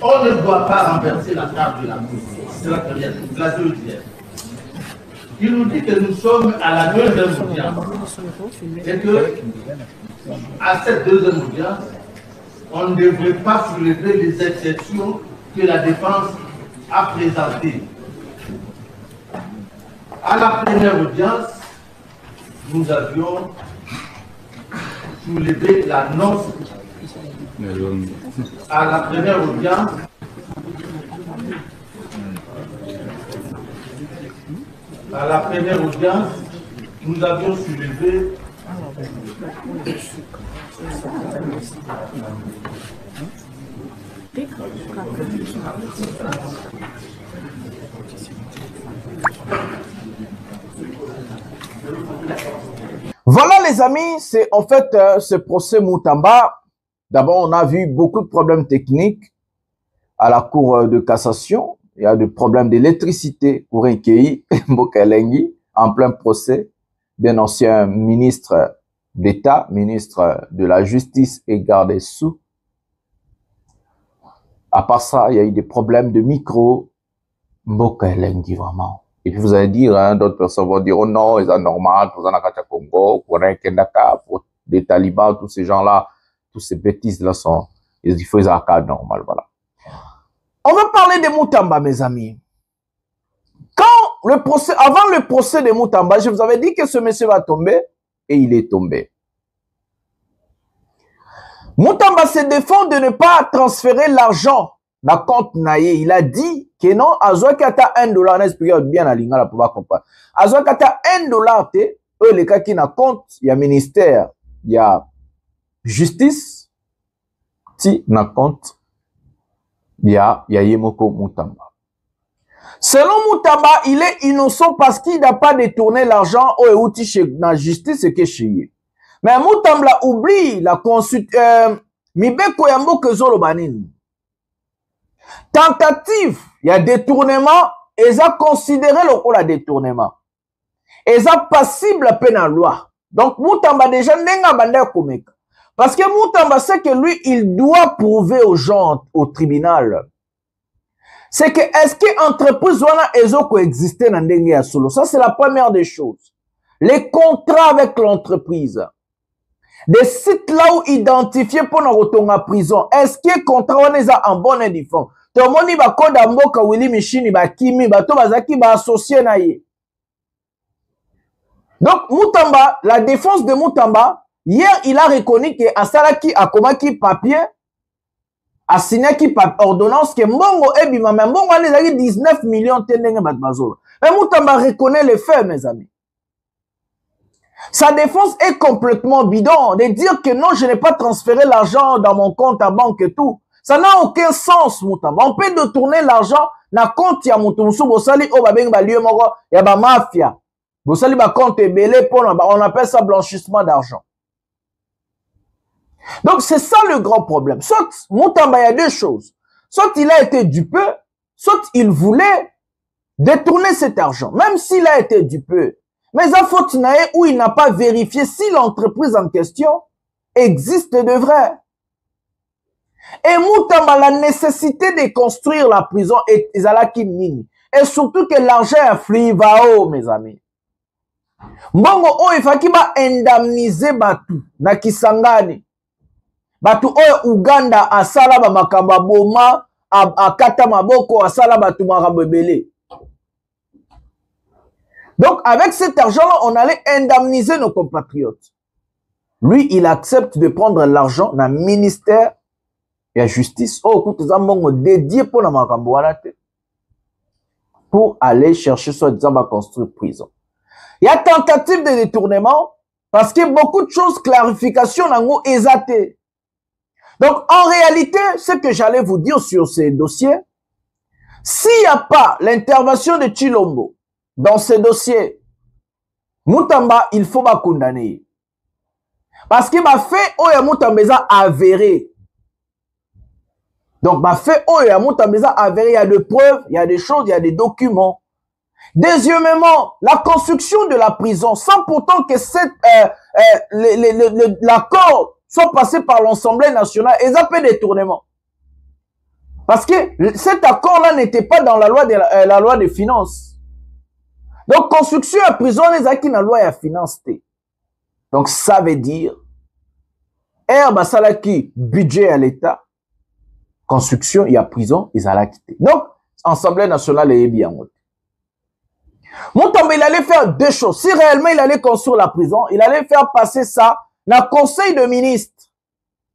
On ne doit pas renverser la charge de la Cour. C'est la première chose. La deuxième. Il nous dit que nous sommes à la deuxième audience. Et que, à cette deuxième audience, on ne devrait pas soulever les exceptions que la défense a présentées. À la première audience, nous avions soulevé la non. À la première audience, nous avions soulevé Voilà les amis, c'est en fait ce procès Moutamba. D'abord, on a vu beaucoup de problèmes techniques à la Cour de cassation. Il y a des problèmes d'électricité pour un pays, Mbokalengi, en plein procès d'un ancien ministre d'État, ministre de la Justice et garde des Sceaux. À part ça, il y a eu des problèmes de micro, Mbokalengi vraiment. Et puis vous allez dire, hein, d'autres personnes vont dire, oh non, c'est normal, pour Zanakacha Congo, pour Kendaka, pour des talibans, tous ces gens-là, tous ces bêtises-là sont, il faut les cas normal, voilà. On va parler de Moutamba, mes amis. Avant le procès de Moutamba, je vous avais dit que ce monsieur va tomber, et il est tombé. Moutamba se défend de ne pas transférer l'argent dans le compte Naye. Il a dit que non, Azouakata $1, on explique bien à l'Inga pour pouvoir comprendre. Azouakata $1, eux, les cas qui n'a compte, il y a ministère, il y a justice, si n'a compte, il y a Yemoko Moutamba. Selon Moutamba, il est innocent parce qu'il n'a pas détourné l'argent au outil chez la justice et que chez lui. Mais Moutamba oublie la consultation. Mibeko Yambo Kezolobanin. Tentative, il y a détournement, et ça considéré le détournement. Et ça passible à peine en loi. Donc Moutamba déjà n'est pas comique. Parce que Moutamba sait que lui, il doit prouver aux gens au tribunal. C'est que est-ce que l'entreprise wana coexister dans Ndenge ya Solo? Ça, c'est la première des choses. Les contrats avec l'entreprise. Des sites là où identifiés pour nous retourner à prison. Est-ce que les contrats wana en bonne et difforme? Tout le monde va code amboka Willy Michini ba Kimi ba to bazaki ba associé na ye. Donc Moutamba, la défense de Moutamba, hier il a reconnu que Asalaki a komaki papier, a signé qui ordonnance que Mbongo ebima mais Mbongo a 19 millions tendenge batbazo. Mais Moutamba reconnaît les faits, mes amis. Sa défense est complètement bidon de dire que non, je n'ai pas transféré l'argent dans mon compte à banque et tout. Ça n'a aucun sens, Moutamba. On peut détourner l'argent dans le compte ya Moutoumsou Bosali au babeng ba lieu moko ya ba mafia. Bosali ba compte belé pour on appelle ça blanchissement d'argent. Donc c'est ça le grand problème. Soit Moutamba, il y a deux choses. Soit il a été dupé, soit il voulait détourner cet argent, même s'il a été dupé. Mais à Fortunae où il n'a pas vérifié si l'entreprise en question existe de vrai. Et Moutamba, la nécessité de construire la prison est ezalaki nini. Et surtout que l'argent est frivao, mes amis. Mbongo o ifaki ba indemniser batu na Kisangani. Batu o Uganda asala ba makamba boma akata maboko asala batu makambo ebele. Donc avec cet argent-là, on allait indemniser nos compatriotes. Lui, il accepte de prendre l'argent dans le ministère de la justice. Oh, écoute, ça mbongo dédié pour la makambo pour aller chercher soit disant va construire prison. Il y a tentative de détournement parce que beaucoup de choses, clarification n'ont exaté. Donc, en réalité, ce que j'allais vous dire sur ces dossiers, s'il n'y a pas l'intervention de Chilombo dans ces dossiers, Moutamba, il faut pas condamner. Parce qu'il m'a fait, oh, ya Moutambeza avéré. Donc, m'a fait, oh, ya Moutambeza avéré, il y a des preuves, il y a des choses, il y a des documents. Deuxièmement, la construction de la prison, sans pourtant que l'accord soit passé par l'Assemblée nationale, et ça fait détournement. Parce que cet accord-là n'était pas dans la loi des finances. Donc, construction de prison, les acquis dans la loi de finances. Donc, ça veut dire, Salaki, budget à l'État, construction, il y a prison, ils allaient quitter. Donc, Assemblée nationale est bien. Moutamba, il allait faire deux choses. Si réellement il allait construire la prison, il allait faire passer ça dans le conseil de ministres.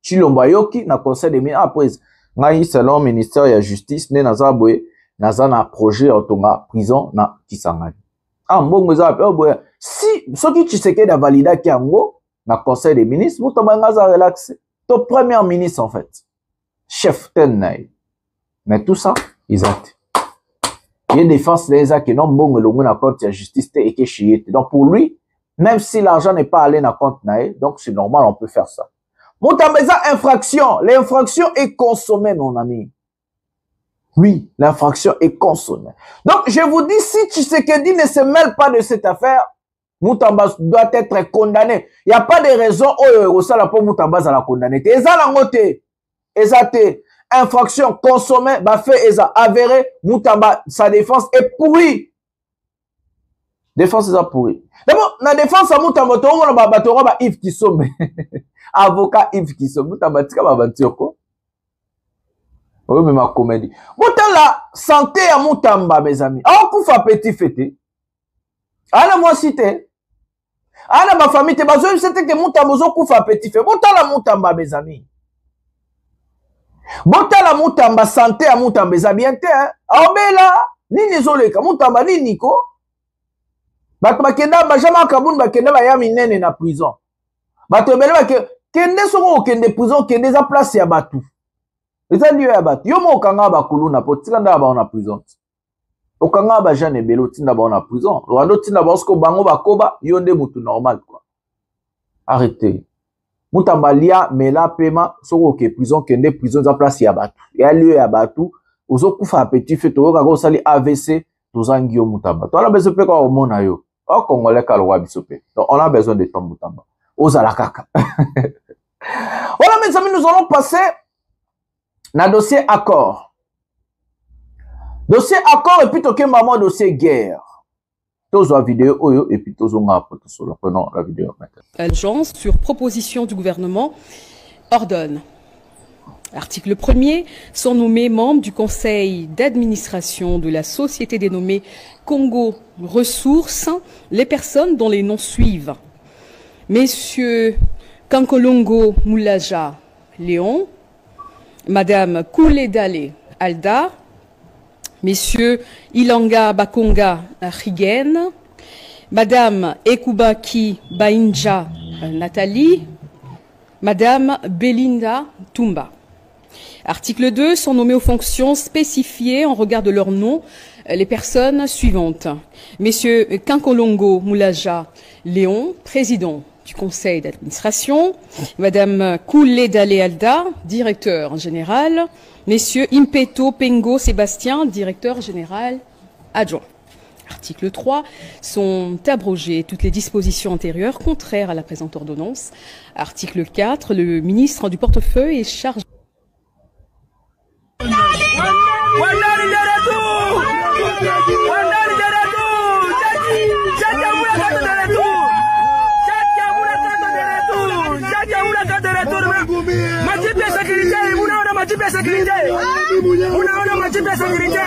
Chilombo Yoki, dans le conseil de ministres. Après, selon le ministère de la justice, il y a un projet de prison dans Kisangani. Si ce qui Tshisekedi a validé qui est dans le conseil des ministres, Moutamba a relaxé. Ton premier ministre, en fait. Chef Tennaï. Mais tout ça, ils ont. Il y a une défense des gens qui n'ont pas de compte de la justice et qui chiite. Donc pour lui, même si l'argent n'est pas allé dans le compte, donc c'est normal, on peut faire ça. Moutambeza, infraction. L'infraction est consommée, mon ami. Oui, l'infraction est consommée. Donc je vous dis, si Tshisekedi ne se mêle pas de cette affaire, Moutamba doit être condamné. Il n'y a pas de raison où pour Moutamba à la condamner. Et ça, la moté. Et ça, infraction consommée, fait et avéré, Moutamba, sa défense est pourrie. Défense est pourrie. D'abord, la défense à Moutamba, on a Yves Kisome. Avocat Yves Kisome. Moutamba, tika babantioko. Oui, mais ma comédie. Moutamba, la santé à Moutamba, mes amis. Ah, on fait petit fêté. Ah, moi cité. Ah, ma famille, t'es besoin, c'était que Moutamba, on fait petit fêté. Moutamba, Moutamba, mes amis. Botala Moutamba santé à Moutamba eza bien te hein. Aobela nini zoleka Moutamba nini niko. Bato bakenda bajama kabun bakenda ba ya minene na prison. Bato bele bakende soko okende prison kende za place ya batu. Eza lieu ya batu. Yo mo kanga bakuluna po tikanda ba na prison. Okanga ba jane belo tinda ba na prison. Rwando tinda ba sko bango bakoba yo nde mutu normal quoi. Arrêtez. Moutamba lia mela pema soko ke prison kende prison za place ya batu ya lieu ya batu ozo kufa petit fait to ka sali AVC tozangi yo Moutamba to ala besoin pe ka omona yo o congolais ka lwa bisope donc on a besoin de ton Moutamba ozala kaka. Voilà mes amis, nous allons passer na dossier accord et puis toke maman dossier guerre. Vidéo oyo et puis prenons la vidéo maintenant. L'agence, sur proposition du gouvernement, ordonne. Article 1er, sont nommés membres du conseil d'administration de la société dénommée Congo Ressources les personnes dont les noms suivent. Messieurs Kankolongo Moulaja Léon, Madame Kouledale Alda, Messieurs Ilanga Bakonga Rigen, Madame Ekubaki Bainja Nathalie, Madame Belinda Tumba. Article 2, sont nommés aux fonctions spécifiées en regard de leur nom les personnes suivantes. Messieurs Kankolongo Moulaja Léon, président du conseil d'administration, Madame Kouledale Alda, directeur général, Messieurs Impeto Pengo Sébastien, directeur général adjoint. Article 3, sont abrogées toutes les dispositions antérieures contraires à la présente ordonnance. Article 4, le ministre du portefeuille est chargé. majibu ya sécurité. Munaona majibu ya sécurité.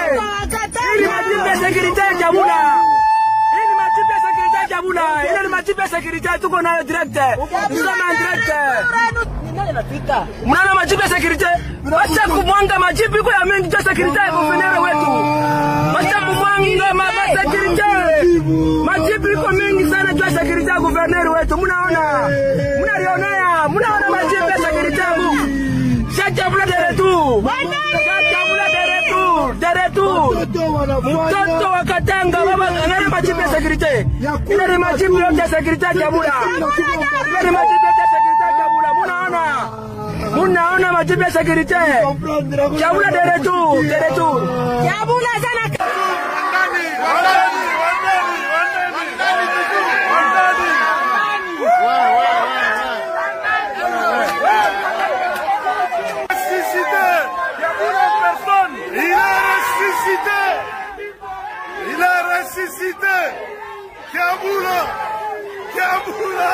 Hii ni majibu ya sécurité ya Kiambula. Hii ni majibu ya sécurité ya Kiambula. Hii ni majibu ya sécurité tuko nayo direct. Tuseme en direct. Munaona majibu ya sécurité. Wacha kumwanga majibu iko ya mingi ya sécurité ya gouverneur wetu. Wacha kumwanga mama sécurité. Majibu iko mingi sana ya sécurité ya gouverneur wetu. Munaona. Munalionea. Munaona majibu ya sécurité yangu. Kiambula de retour. Kiambula de retour. De retour. Mtoto wa Katanga baba ana majibu ya sécurité. Ina ni majibu yote ya sécurité ya Kiambula. Ina ni majibu yote ya sécurité ya Kiambula. Munaona majibu ya sécurité. Kiambula de retour. De retour. Kiambula sana. Il a ressuscité. Kiambula. Kiambula.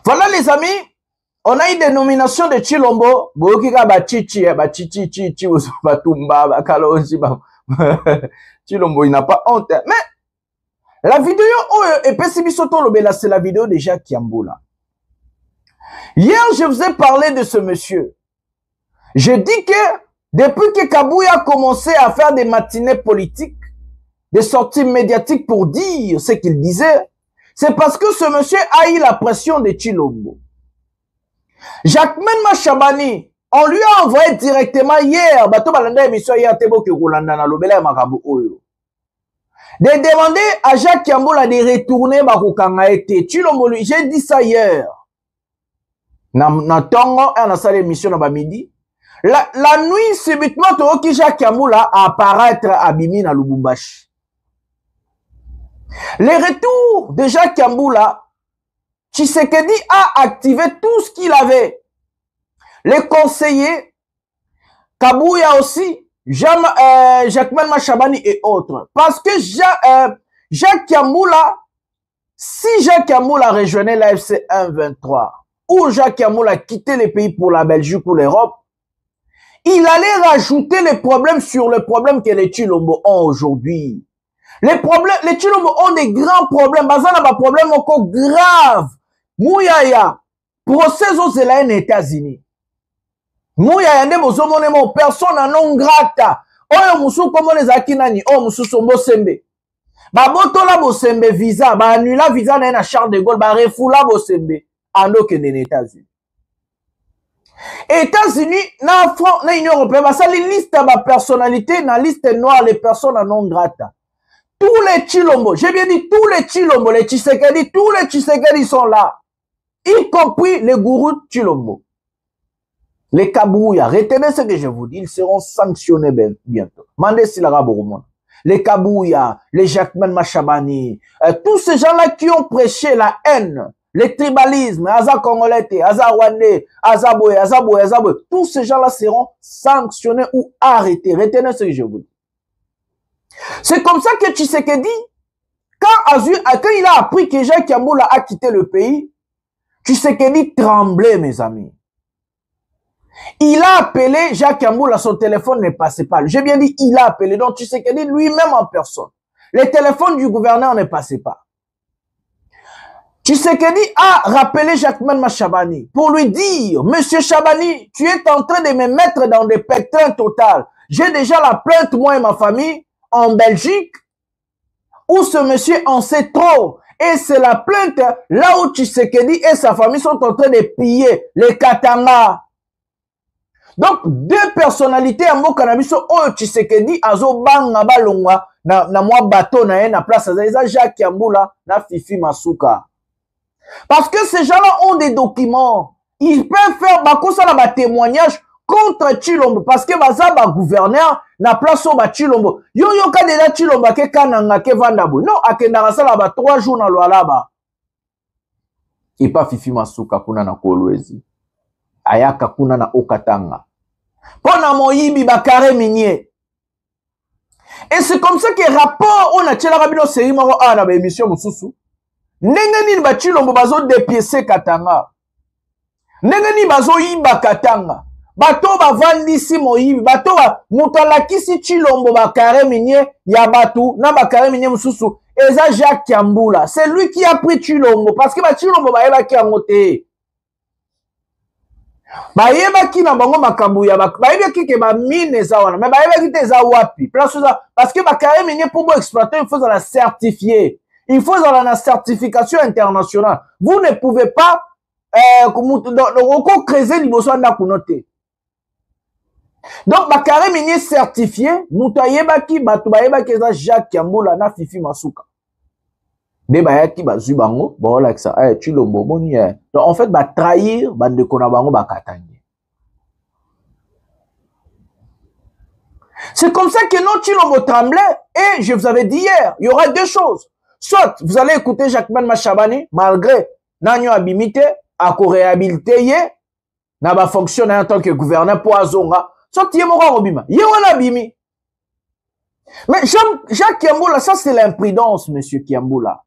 Voilà les amis, on a une dénomination de Chilombo, Bokika Bachichi, Bachichi, Batumba, Bakaloji, Chilombo, il n'a pas honte. Mais la vidéo est pessimiste, c'est la vidéo de Jacques Kiambula. Hier, je vous ai parlé de ce monsieur. Je dis que depuis que Kabouya a commencé à faire des matinées politiques, des sorties médiatiques pour dire ce qu'il disait, c'est parce que ce monsieur a eu la pression de Chilombo. Jacquemaine Machabani, on lui a envoyé directement hier, de demander à Jacques Kiambula de retourner Bakokangaete. Chilombo, j'ai dit ça hier. Na tongo, on a sa l'émission à midi. La nuit, subitement, Toroki Jacques Kiambula a apparaître à Bimi na Lubumbashi. Les retours de Jacques Kiambula, Tshisekedi a activé tout ce qu'il avait. Les conseillers, Kabouya aussi, Jacquemaine Machabani et autres. Parce que Jacques Kiambula, si Jacques Kiambula rejoignait la FC 1-23, ou Jacques Kiambula quittait le pays pour la Belgique ou l'Europe, il allait rajouter les problèmes sur le problème que les Chilombo ont aujourd'hui. Les Chilombo ont des grands problèmes. Bazana ba problème encore grave. Mouyaya, procès aux États-Unis. Mouyaya nde bozomonemo personne non grata. Oyo musu comme les akinani, oh musu sombo sembe. Ba botola bo sembe visa, ba annula visa na Charles de Gaulle, ba refoula bo sembe ando ke les États-Unis. États-Unis na France na Union européenne, ba sali liste ba personnalité na liste noire les personnes non grata. Tous les Chilombo, j'ai bien dit tous les Chilombo, les Tshisekedi, tous les Tshisekedi sont là. Y compris les gourous de Chilombo. Les Kabouya, retenez ce que je vous dis, ils seront sanctionnés bientôt. Mandez si la Rabourmon. Les Kabouya, les Jacquemaine Machabani, tous ces gens-là qui ont prêché la haine, le tribalisme, Aza Congolais, Aza Rwandais, Aza Boye, Aza Boye, Aza Boye, tous ces gens-là seront sanctionnés ou arrêtés. Retenez ce que je vous dis. C'est comme ça que Tshisekedi Quand il a appris que Jacques Yamboula a quitté le pays, Tshisekedi tremblait, mes amis. Il a appelé Jacques Yamboula, son téléphone ne passait pas. J'ai bien dit, il a appelé. Donc Tshisekedi lui-même en personne. Les téléphones du gouverneur ne passaient pas. Tshisekedi a rappelé Jacquemain Chabani pour lui dire, Monsieur Chabani, tu es en train de me mettre dans des pétrins totales. J'ai déjà la plainte, moi et ma famille, en Belgique, où ce monsieur en sait trop. Et c'est la plainte là où Tshisekedi et sa famille sont en train de piller les Katanga. Donc, deux personnalités à mon cannabis, oh Tshisekedi, azo banga balongwa, na moi bateau na place, ça Jacques Yamboula, na Fifi Masuka. Parce que ces gens-là ont des documents. Ils peuvent faire bakosa na ba témoignage contre Tshilombo. Parce que baza ba gouverneur na place au ba Tshilombo. Yo ka déjà Tshilombo ke kananga ke vandabo. Non, akendaka sala ba 3 jours na Lualaba. Et pas Fifi Masuka kuna na Kolwezi. Ayaka kuna na Okatanga. Pona moyibi bakare minier. Et c'est comme ça que rapport on a tchela rabino série maro a na ba émission mususu. Ndenge nini ba Tshilombo bazo dépiécer Katanga. Ndenge nini bazo yiba Katanga. Bato bavandisi moyibi, bato ba mutalakisi Tshilombo bakare minier ya batu na bakare minier mususu. Eza Jacques Yamboula, c'est lui qui a pris Tshilombo parce que ba Tshilombo ba yeba ki angote. Ba yeba ki na bango makambu ya ba yeba ki ke ba mine za wana, mais ba yeba ki te za wapi. Parce que bakare minier pour exploiter, il faut la certifier. Il faut la certification internationale. Vous ne pouvez pas creuser liboso na kunote. Donc bakare minier certifié, mutayeba ki batu bayeba ki za Jacques Yamboula na Fifi Masuka. De bayaki bazui bango, bon like ça, Tshilombo boni. Donc en fait ba trahir bande kona bango bakatangi. C'est comme ça que notre Tshilombo tremblait et je vous avais dit hier, il y aura deux choses. Soit vous allez écouter Jacquemain Chabani malgré nanyo abimité à réhabiliter yé na ba fonctionner en tant que gouverneur pour azonga. Soit yé moko robima, yé wana bimi. Mais Jacques Yamboula, ça c'est l'imprudence, monsieur Yamboula.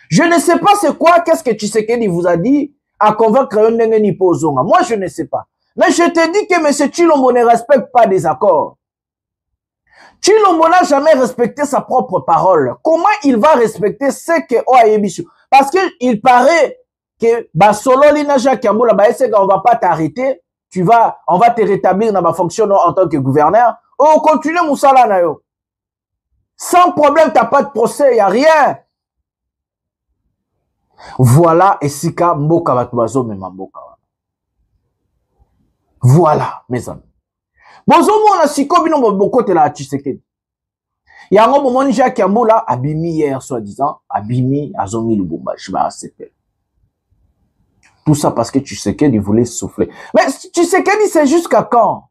Je ne sais pas c'est quoi, qu'est-ce que Tshisekedi vous a dit à convaincre un Ndenge Pozonga. Moi, je ne sais pas. Mais je te dis que M. Tshilombo ne respecte pas des accords. Tshilombo n'a jamais respecté sa propre parole. Comment il va respecter ce que Oayebisu? Parce qu'il paraît que Basolo Lina Jacques Yamboula, on va pas t'arrêter, on va te rétablir dans ma fonction en tant que gouverneur. Oh, continue Moussala Nayo. Sans problème, t'as pas de procès, y a rien. Voilà, esika mboka batubazo mema mboka. Voilà, mes amis. Bozo mona siko bino bokote la Tshisekedi. Yango momoni Jacques Yamboula abimi hier soi-disant, abimi azongi Lubumbashi ba ACP. Tout ça parce que Tshisekedi voulait souffler. Mais Tshisekedi c'est jusqu'à quand?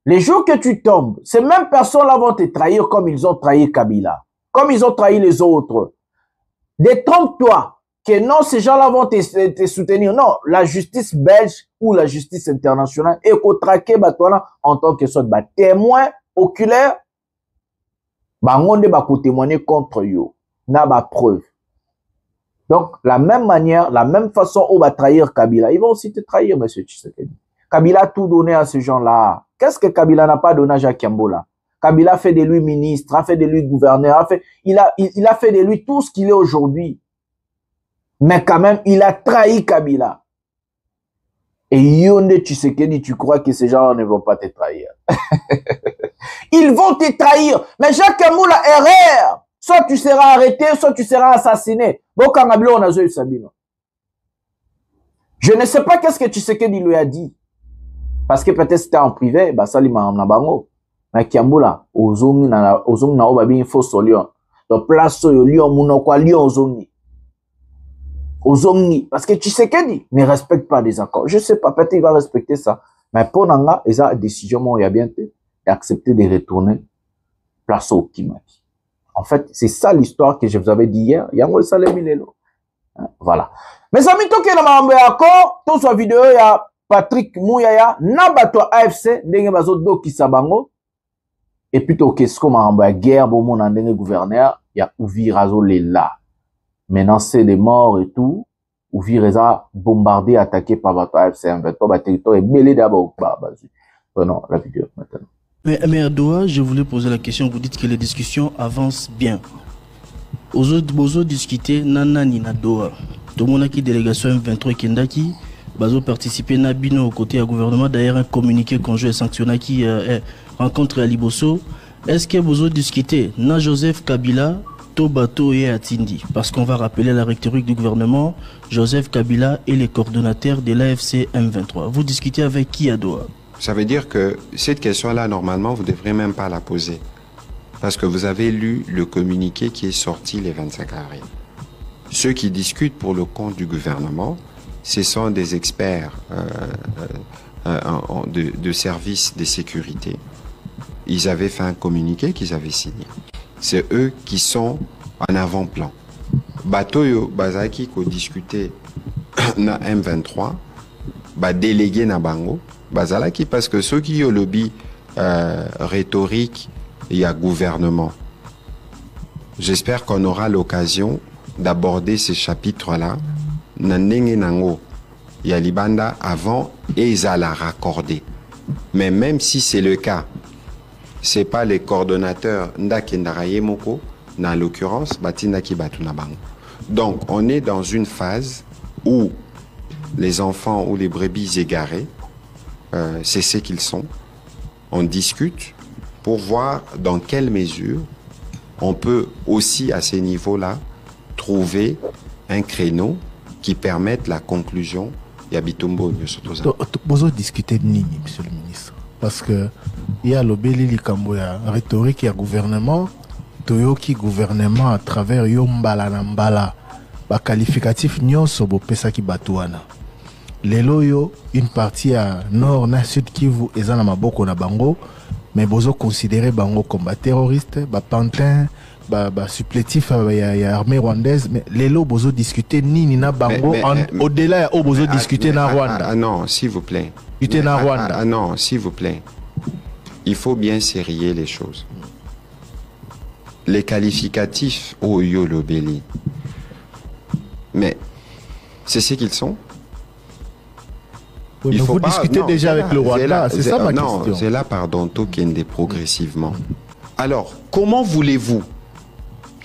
Les jours que tu tombes, ces mêmes personnes-là vont te trahir comme ils ont trahi Kabila, comme ils ont trahi les autres. Détrompe-toi. Que non, ces gens-là vont te soutenir. Non, la justice belge ou la justice internationale est traqué en tant que soit témoin oculaire. On va témoigner contre eux. N'a pas preuve. Donc, la même manière, la même façon, on va trahir Kabila. Ils vont aussi te trahir, monsieur Tshisekedi. Kabila a tout donné à ces gens-là. Qu'est-ce que Kabila n'a pas donné à Jacques Yamboula? Kabila a fait de lui ministre, a fait de lui gouverneur, il a fait de lui tout ce qu'il est aujourd'hui. Mais quand même, il a trahi Kabila. Et Yonde Tshisekedi, tu crois que ces gens ne vont pas te trahir? Ils vont te trahir. Mais Jacques Yamboula, erreur. Soit tu seras arrêté, soit tu seras assassiné. Je ne sais pas qu'est-ce que Tshisekedi lui a dit. Parce que peut-être c'était en privé, bah ça lima na bango. Mais Yamboula, ozongi na obabi faux solion. Donc place yo lion munokwa lion ozongi. Ozongi, parce que Tshisekedi ne respecte pas des accords. Je sais pas, peut-être il va respecter ça. Mais pour Nanga, il y a une décision, il y a bien d'accepter de retourner place au Kimaki. En fait, c'est ça l'histoire que je vous avais dit hier. Il y a un salé minelo. Voilà. Mes amis, tout que le accord, tout sur vidéo, il y a Patrick Mouyaya, Nabato AFC, Ndenge Bazo Doki Sabango. Et puis, tout qu'est-ce qu'on m'a guerre, bon, mon andenge gouverneur, il y a Ouvi Razo Lela. menacer des morts et tout, ou vireza bombardé, attaqué par votre AFC M23, territoire est mêlé d'abord. Prenons la vidéo maintenant. Mais à Doha, je voulais poser la question, vous dites que les discussions avancent bien. Aux autres discuter, nana ni na Doha. Tout le monde qui délégation M23 Kendaki, bazo participer na bino aux côtés du gouvernement, d'ailleurs un communiqué conjoint sanctionné qui rencontre à Liboso. Est-ce que vous avez discuté na Joseph Kabila, Tobato et Atindi? Parce qu'on va rappeler la rhétorique du gouvernement, Joseph Kabila est le coordonnateur de l'AFC M23. Vous discutez avec qui à Doha? Ça veut dire que cette question-là, normalement, vous ne devrez même pas la poser. Parce que vous avez lu le communiqué qui est sorti le 25 avril. Ceux qui discutent pour le compte du gouvernement, ce sont des experts de services de sécurité. Ils avaient fait un communiqué qu'ils avaient signé. C'est eux qui sont en avant-plan. Batoyo Bazaki qui a discuté na M23, délégué na Bango, Bazalaki, parce que ceux qui ont le lobby rhétorique, il y a gouvernement. J'espère qu'on aura l'occasion d'aborder ces chapitres-là. Nandenge nango, il y a Libanda avant et ils allaient raccorder. Mais même si c'est le cas, c'est pas les coordonnateurs Ndakendaraye Moko, dans l'occurrence, Batindaki Batunabango. Donc, on est dans une phase où les enfants ou les brebis égarés, c'est ce qu'ils sont. On discute pour voir dans quelle mesure on peut aussi, à ces niveaux-là, trouver un créneau qui permette la conclusion. Yabitumbo, vous discutez de Nini, monsieur le ministre. Parce que il y a l'obéli likamboya rhétorique, il y a gouvernement, toyoki gouvernement à travers yombala nambala, ba qualificatif nyonso bo pesa ki batuana. Lelo yo une partie à nord na sud Kivu ezana maboko na bango, mais bozo considérer bango comme ba terroriste, ba pantin, ba supplétif ya armée rwandaise, mais lelo bozo discuter nini na bango au-delà ya bozo discuter na Rwanda. Ah non, s'il vous plaît. Ah non, s'il vous plaît. Il faut bien serrer les choses. Les qualificatifs au Yolobeli. Mais c'est ce qu'ils sont. Oui, il faut discuter déjà avec le Rwanda, c'est ça ma question. Non, c'est là, pardon, Tokende progressivement. Alors, comment voulez-vous,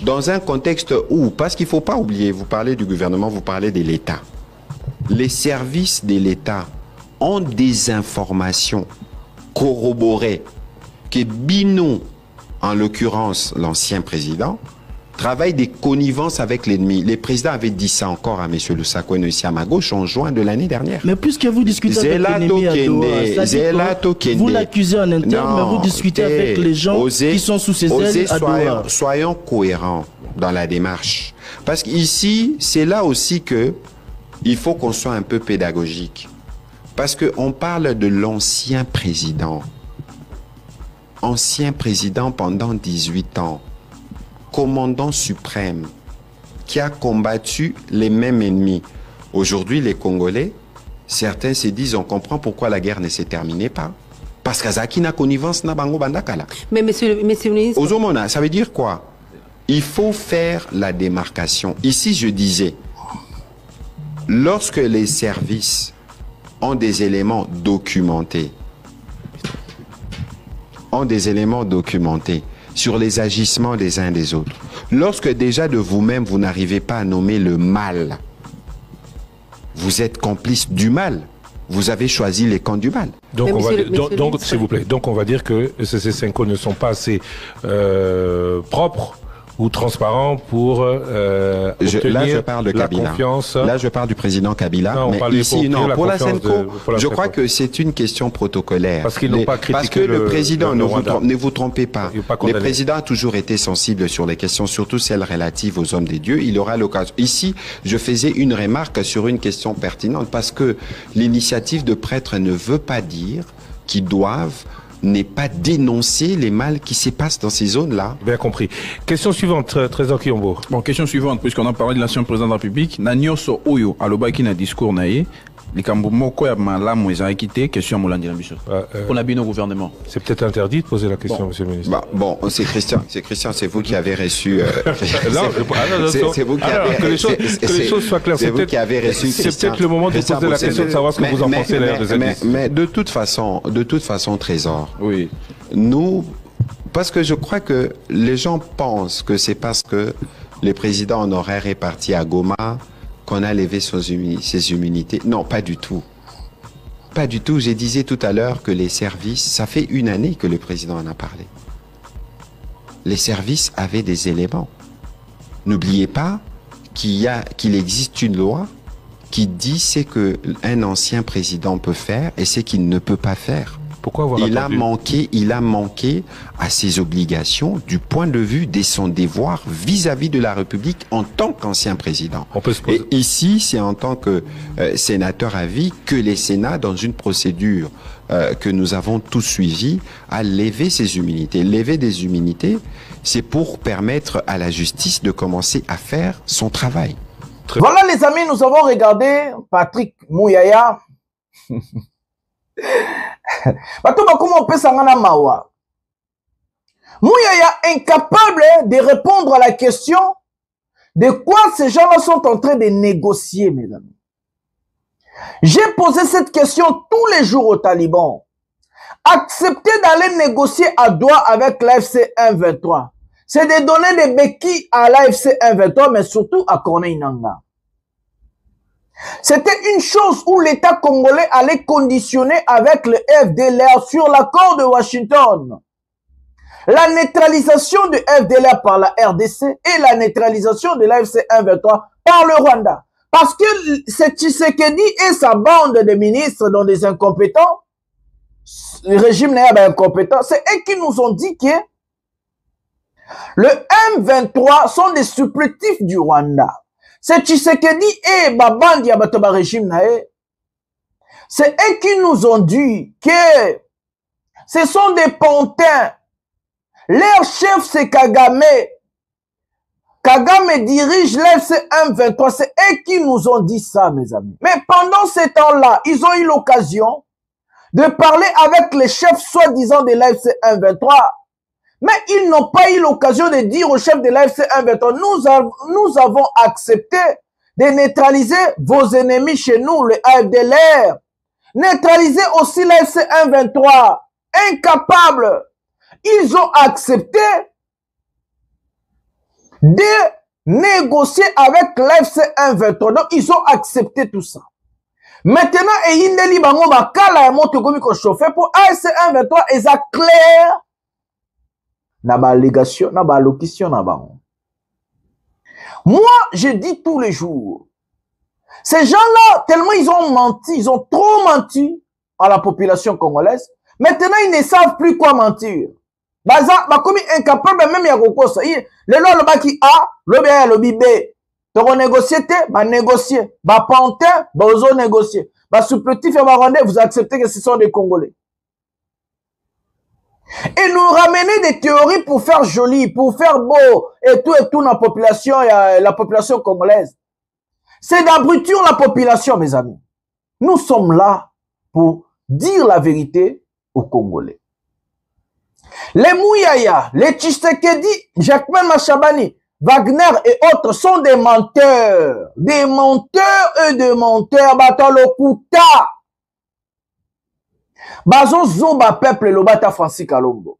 dans un contexte où, parce qu'il ne faut pas oublier, vous parlez du gouvernement, vous parlez de l'État. Les services de l'État ont des informations corroborées que Bino, en l'occurrence l'ancien président, travaille des connivences avec l'ennemi. Les présidents avaient dit ça encore à M. Lusako ici à ma gauche en juin de l'année dernière. Mais puisque vous discutez avec l'ennemi à Doha, vous l'accusez en interne, mais vous discutez avec les gens qui sont sous ses ailes à Doha. Soyons cohérents dans la démarche. Parce qu'ici, c'est là aussi que il faut qu'on soit un peu pédagogique. Parce qu'on parle de l'ancien président. Ancien président pendant 18 ans. Commandant suprême qui a combattu les mêmes ennemis. Aujourd'hui, les Congolais, certains se disent, on comprend pourquoi la guerre ne s'est terminée pas. Parce qu'Azaki n'a connivence na bango bandakala. Mais monsieur le ministre... Ozomona, ça veut dire quoi? Il faut faire la démarcation. Ici, je disais, lorsque les services ont des éléments documentés, sur les agissements des uns des autres. Lorsque déjà de vous-même, vous n'arrivez pas à nommer le mal, vous êtes complice du mal. Vous avez choisi les camps du mal. Donc, s'il vous plaît, donc on va dire que ces Cinco ne sont pas assez propres ou transparents pour obtenir là, je parle de Kabila. Confiance. Là, je parle du président Kabila. Non, mais ici, pour la Senco, je crois que c'est une question protocolaire. Parce qu'ils n'ont pas critiqué parce que le président, ne vous trompez pas, le président a toujours été sensible sur les questions, surtout celles relatives aux hommes des dieux. Il aura l'occasion. Ici, je faisais une remarque sur une question pertinente, parce que l'initiative de prêtres ne veut pas dire qu'ils doivent n'est pas dénoncer les mal qui se passent dans ces zones-là. Bien compris. Question suivante, Trésor Kiombo. Bon, question suivante, puisqu'on a parlé de l'ancien président de la République, Nanyoso Oyo, Alobaki na discours naïe, likambo moko ya malamu ezalaki te question ya molandi na biso on a bien au gouvernement. C'est peut-être interdit de poser la question, monsieur le ministre. Bon, c'est Christian, c'est vous qui avez reçu. C'est vous qui avez. Que les choses soient claires. C'est vous qui avez reçu. C'est peut-être le moment de poser la question de savoir ce que vous en pensez d'ailleurs de cette liste. Mais de toute façon, Trésor. Oui. Nous, parce que je crois que les gens pensent que c'est parce que le président honoraire est parti à Goma qu'on a levé ses immunités. Non, pas du tout. Pas du tout. Je disais tout à l'heure que les services, ça fait 1 année que le président en a parlé. Les services avaient des éléments. N'oubliez pas qu'il existe une loi qui dit ce qu'un ancien président peut faire et ce qu'il ne peut pas faire. Pourquoi avoir il a manqué à ses obligations du point de vue de son devoir vis-à-vis de la République en tant qu'ancien président. Et ici, c'est en tant que sénateur à vie que les Sénats, dans une procédure que nous avons tous suivie, a levé ses immunités. Lever des immunités, c'est pour permettre à la justice de commencer à faire son travail. Voilà les amis, nous avons regardé Patrick Mouyaya. Comment on peut s'en mawa? Mouyaya incapable de répondre à la question de quoi ces gens-là sont en train de négocier, mes amis. J'ai posé cette question tous les jours aux talibans. Accepter d'aller négocier à Doha avec l'AFC 1-23, c'est de donner des béquilles à l'AFC 1-23, mais surtout à Corneille Nangaa. C'était une chose où l'État congolais allait conditionner avec le FDLR sur l'accord de Washington. La neutralisation du FDLR par la RDC et la neutralisation de l'AFC 1-23 par le Rwanda. Parce que c'est Tshisekedi et sa bande de ministres dont des incompétents, le régime n'est pas incompétent, c'est eux qui nous ont dit que le M23 sont des supplétifs du Rwanda. C'est Tshisekedi et Babandi Abatoba régime nae. C'est eux qui nous ont dit que ce sont des pantins. Leur chef c'est Kagame. Kagame dirige l'FC 1-23. C'est eux qui nous ont dit ça, mes amis. Mais pendant ce temps-là, ils ont eu l'occasion de parler avec les chefs soi-disant de l'AFC 1-23. Mais ils n'ont pas eu l'occasion de dire au chef de l'AFC 1-23, nous avons accepté de neutraliser vos ennemis chez nous, le AFDLR. Neutraliser aussi l'AFC 1-23. Incapables. Ils ont accepté de négocier avec l'AFC 1-23. Donc, ils ont accepté tout ça. Maintenant, Eyindeli Bango Bakala et Montegomi ko chauffé pour AFC 1-23 et ça clair. Na ba allégation, na ba allocution, na ba. Moi, je dis tous les jours, ces gens-là, tellement ils ont menti, ils ont trop menti à la population congolaise, maintenant ils ne savent plus quoi mentir. Baza, ba comme incapable même ya kokosa. Le lo le baki A, le B, le B. Donc négocier te, ba négocier. Ba pantin, ba ozo négocier. Ba supplétif et ba rwandais, vous acceptez que ce sont des Congolais. Et nous ramener des théories pour faire joli, pour faire beau, et tout la population congolaise. C'est d'abrutir la population, mes amis. Nous sommes là pour dire la vérité aux Congolais. Les Mouyaya, les Tshisekedi, Jacquemin Machabani, Wagner et autres sont des menteurs. Des menteurs et des menteurs. Batalokuta. Bazo Zomba peuple Lobata Francis Kalombo.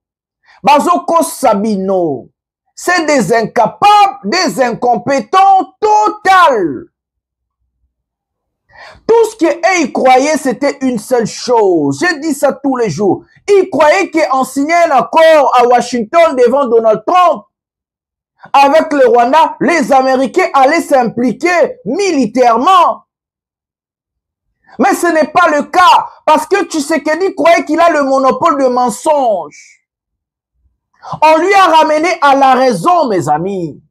Bazo Kosabino. C'est des incapables, des incompétents total. Tout ce qu'ils croyaient, c'était une seule chose. Je dis ça tous les jours. Ils croyaient qu'en signant un accord à Washington devant Donald Trump, avec le Rwanda, les Américains allaient s'impliquer militairement. Mais ce n'est pas le cas, parce que Tshisekedi croyait qu'il a le monopole de mensonges. On lui a ramené à la raison, mes amis.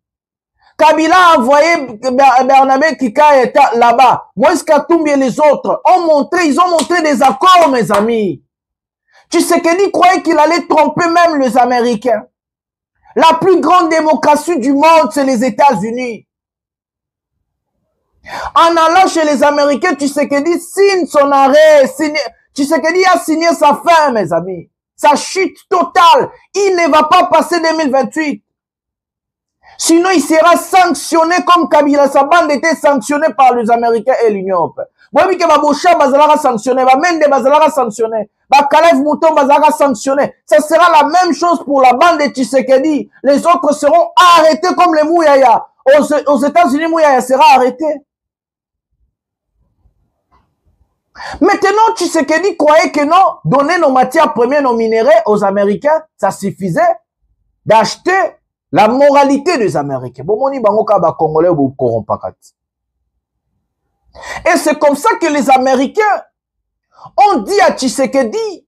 Kabila a envoyé Bernabé Kika était là-bas. Moïse Katumbi et les autres ils ont montré des accords, mes amis. Tshisekedi croyait qu'il allait tromper même les Américains. La plus grande démocratie du monde, c'est les États-Unis. En allant chez les Américains, Tshisekedi signe son arrêt. Tshisekedi a signé sa fin, mes amis. Sa chute totale. Il ne va pas passer 2028. Sinon, il sera sanctionné comme Kabila. Sa bande était sanctionnée par les Américains et l'Union européenne. Moi, que Babosha Bazalara sanctionné, Mende Bazalara sanctionné, Kalev Mouton Bazalara sanctionné. Ça sera la même chose pour la bande de Tshisekedi. Les autres seront arrêtés comme les Mouyaya. Aux États-Unis, Mouyaya sera arrêté. Maintenant, Tshisekedi croyait que non, donner nos matières premières, nos minéraux aux Américains, ça suffisait d'acheter la moralité des Américains. Et c'est comme ça que les Américains ont dit à Tshisekedi,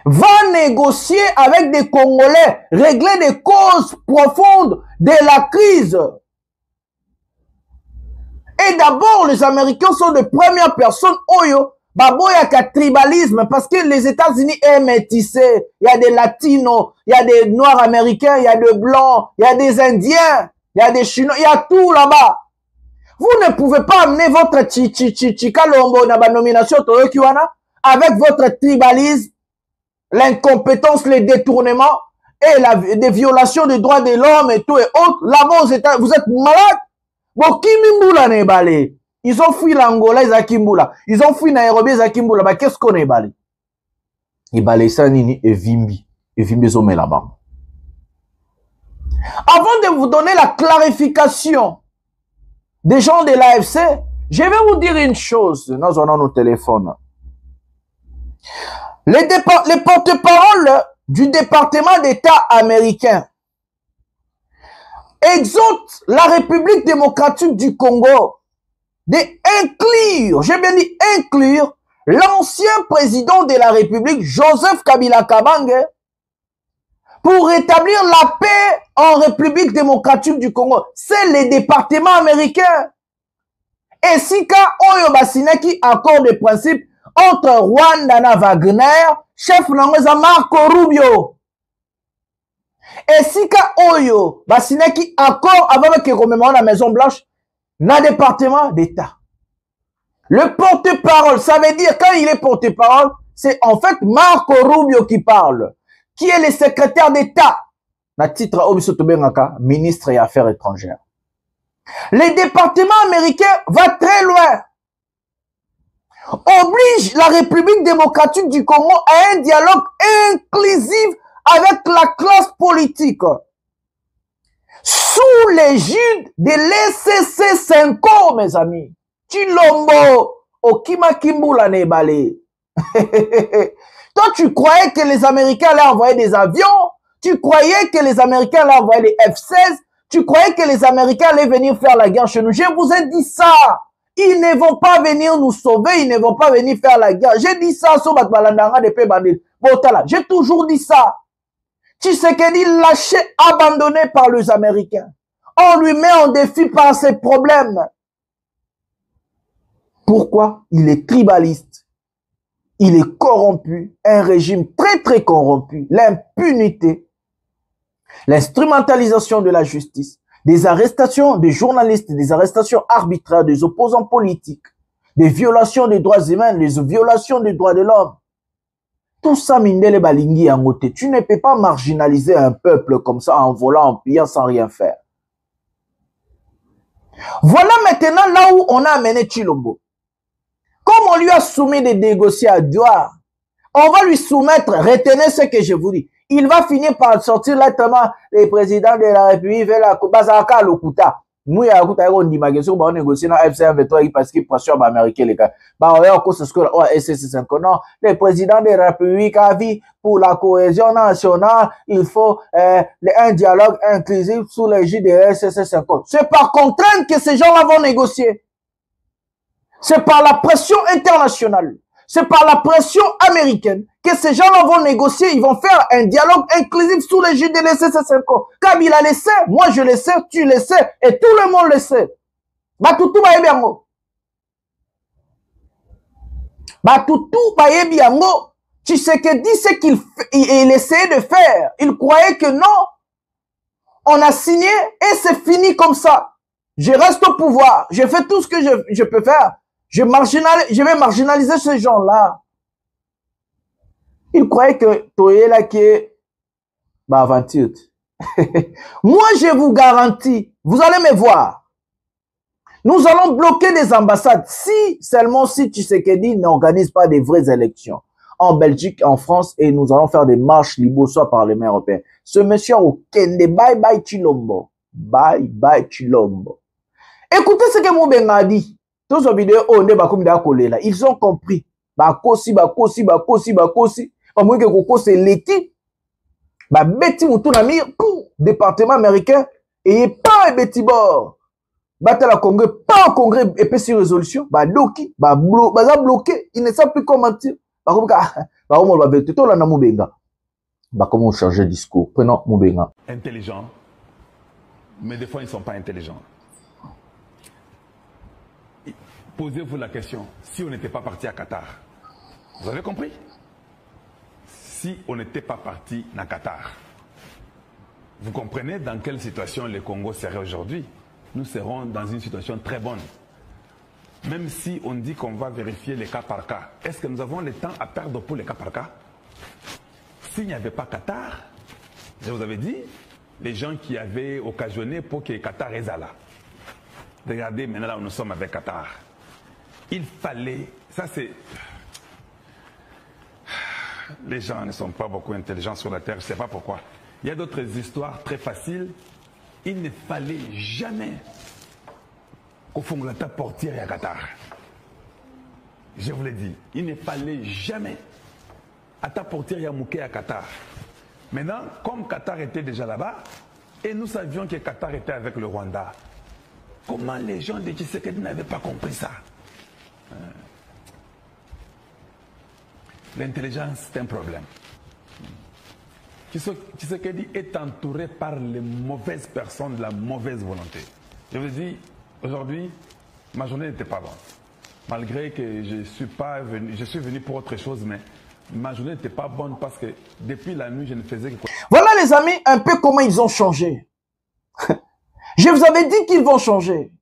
va négocier avec des Congolais, régler des causes profondes de la crise. Et d'abord, les Américains sont les premières personnes, Oyo, Baboyaka tribalisme, parce que les États-Unis est métissé. Il y a des Latinos, il y a des Noirs américains, il y a des Blancs, il y a des Indiens, il y a des Chinois, il y a tout là-bas. Vous ne pouvez pas amener votre Chikalombo dans la nomination Toyokiwana avec votre tribalisme, l'incompétence, les détournements et des violations des droits de l'homme et tout et autres. Là-bas, vous êtes malade. Bon, Kimimboula n'est balé. Ils ont fui l'Angola, ils ont Kimboula. Ils ont fui Nairobi, ils ont Kimboula. Bah, qu'est-ce qu'on est balé? Ils balé ça, Nini, et Vimbi. Et Vimbi, ils ont mis là-bas. Avant de vous donner la clarification des gens de l'AFC, je vais vous dire une chose. Nous avons nos téléphones. Les porte-paroles du département d'État américain exhortent la République démocratique du Congo d'inclure, j'ai bien dit inclure, l'ancien président de la République, Joseph Kabila Kabange, pour rétablir la paix en République démocratique du Congo. C'est les départements américains. Et si ka Oyo Basinaki accord de principe entre Rwanda et Wagner, chef Nangoza Marco Rubio. Et si ka Oyo Basinaki accord avec le commémorant la Maison Blanche, dans le département d'État. Le porte-parole, ça veut dire quand il est porte-parole, c'est en fait Marco Rubio qui parle, qui est le secrétaire d'État, na titre Obisoto Bengaka, ministre des Affaires étrangères. Le département américain va très loin, oblige la République démocratique du Congo à un dialogue inclusif avec la classe politique, sous l'égide de l'ECC 5, mes amis. Chilombo, Okima Kimbula Nebale. Toi, tu croyais que les Américains allaient envoyer des avions? Tu croyais que les Américains allaient envoyer les F-16? Tu croyais que les Américains allaient venir faire la guerre chez nous? Je vous ai dit ça. Ils ne vont pas venir nous sauver, ils ne vont pas venir faire la guerre. J'ai dit ça sur Batbalandanga de Pébandil. J'ai toujours dit ça. Tshisekedi lâché, abandonné par les Américains. On lui met en défi par ses problèmes. Pourquoi? Il est tribaliste. Il est corrompu. Un régime très très corrompu. L'impunité. L'instrumentalisation de la justice. Des arrestations des journalistes, des arrestations arbitraires des opposants politiques. Des violations des droits humains, des violations des droits de l'homme. Tout ça, Mindele Balingi Angote. Tu ne peux pas marginaliser un peuple comme ça en volant, en pillant sans rien faire. Voilà maintenant là où on a amené Chilombo. Comme on lui a soumis des négociés à Douar, on va lui soumettre, retenez ce que je vous dis. Il va finir par sortir lettrement les présidents de la République vers la Bazaka Lokuta. Nous, il y a un négocié on négocie dans FC23 parce qu'il pression américain, les gars. On va encore ce que le président de la République a dit pour la cohésion nationale, il faut un dialogue inclusif sous l'égide de SC50. C'est par contrainte que ces gens-là vont négocier. C'est par la pression internationale. C'est par la pression américaine que ces gens-là vont négocier. Ils vont faire un dialogue inclusif sous l'égide de l'SC50. Kabila le sait, moi je le sais, tu le sais, et tout le monde le sait. Batutu Bayebiango. Batutu Bayebiango. Tu sais que dit ce qu'il essayait de faire. Il croyait que non. On a signé et c'est fini comme ça. Je reste au pouvoir. Je fais tout ce que je peux faire. Je vais marginaliser ces gens-là. Ils croyaient que Toyela qui est aventure. Moi, je vous garantis, vous allez me voir. Nous allons bloquer les ambassades seulement si Tshisekedi n'organise pas des vraies élections. En Belgique, en France, et nous allons faire des marches libres soit par les mains européennes. Ce monsieur au Kende, bye bye Chilombo. Bye bye Chilombo. Écoutez ce que Moubenga a dit. Tous les vidéos, ils ont compris. Bakosi. C'est l'équipe. Beti Moutounami, département américain, et pas un Beti Bor. Battre la Congrès, pas un Congrès, et puis sur résolution, doki, bloqué, il ne sait plus comment dire. Comment changer de discours? Prenons Moubenga. Intelligents, mais des fois ils ne sont pas intelligents. Posez-vous la question, si on n'était pas parti à Qatar, vous avez compris? Si on n'était pas parti à Qatar, vous comprenez dans quelle situation le Congo serait aujourd'hui? Nous serons dans une situation très bonne. Même si on dit qu'on va vérifier les cas par cas, est-ce que nous avons le temps à perdre pour les cas par cas? S'il n'y avait pas Qatar, je vous avais dit, les gens qui avaient occasionné pour que Qatar est là. Regardez maintenant là où nous sommes avec Qatar. Il fallait, ça c'est... Les gens ne sont pas beaucoup intelligents sur la terre, je ne sais pas pourquoi. Il y a d'autres histoires très faciles. Il ne fallait jamais qu'au fond de la portière à Qatar. Je vous l'ai dit, il ne fallait jamais à ta portière à Mouké à Qatar. Maintenant, comme Qatar était déjà là-bas, et nous savions que Qatar était avec le Rwanda, comment les gens de Tshisekedi n'avaient pas compris ça? L'intelligence, c'est un problème. Tshisekedi est entouré par les mauvaises personnes de la mauvaise volonté. Je vous dis, aujourd'hui, ma journée n'était pas bonne. Malgré que je suis venu pour autre chose, mais ma journée n'était pas bonne parce que depuis la nuit, je ne faisais que... Voilà les amis, un peu comment ils ont changé. Je vous avais dit qu'ils vont changer.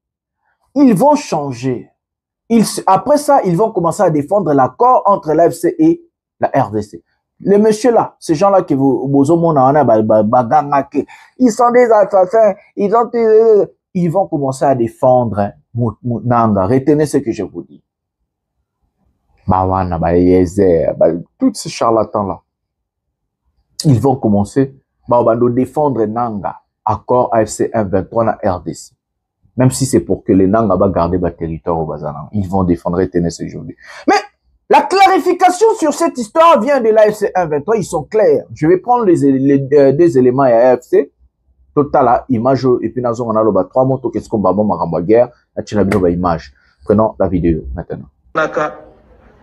Ils vont changer. Après ça, ils vont commencer à défendre l'accord entre l'AFC et la RDC. Les messieurs là, ces gens-là qui ils sont des assassins, ils vont commencer à défendre Nanga. Retenez ce que je vous dis. Tous ces charlatans-là, ils vont commencer à défendre Nanga, accord AFC 1-23 na RDC. Même si c'est pour que les Nanga va garder leur territoire au Bazana. Ils vont défendre Retenez aujourd'hui. Mais la clarification sur cette histoire vient de l'AFC 1-23. Ils sont clairs. Je vais prendre les deux éléments à AFC. Total, image, et puis nous avons 3 mots. Qu'est-ce qu'on va faire guerre? Image. Prenons la vidéo maintenant. La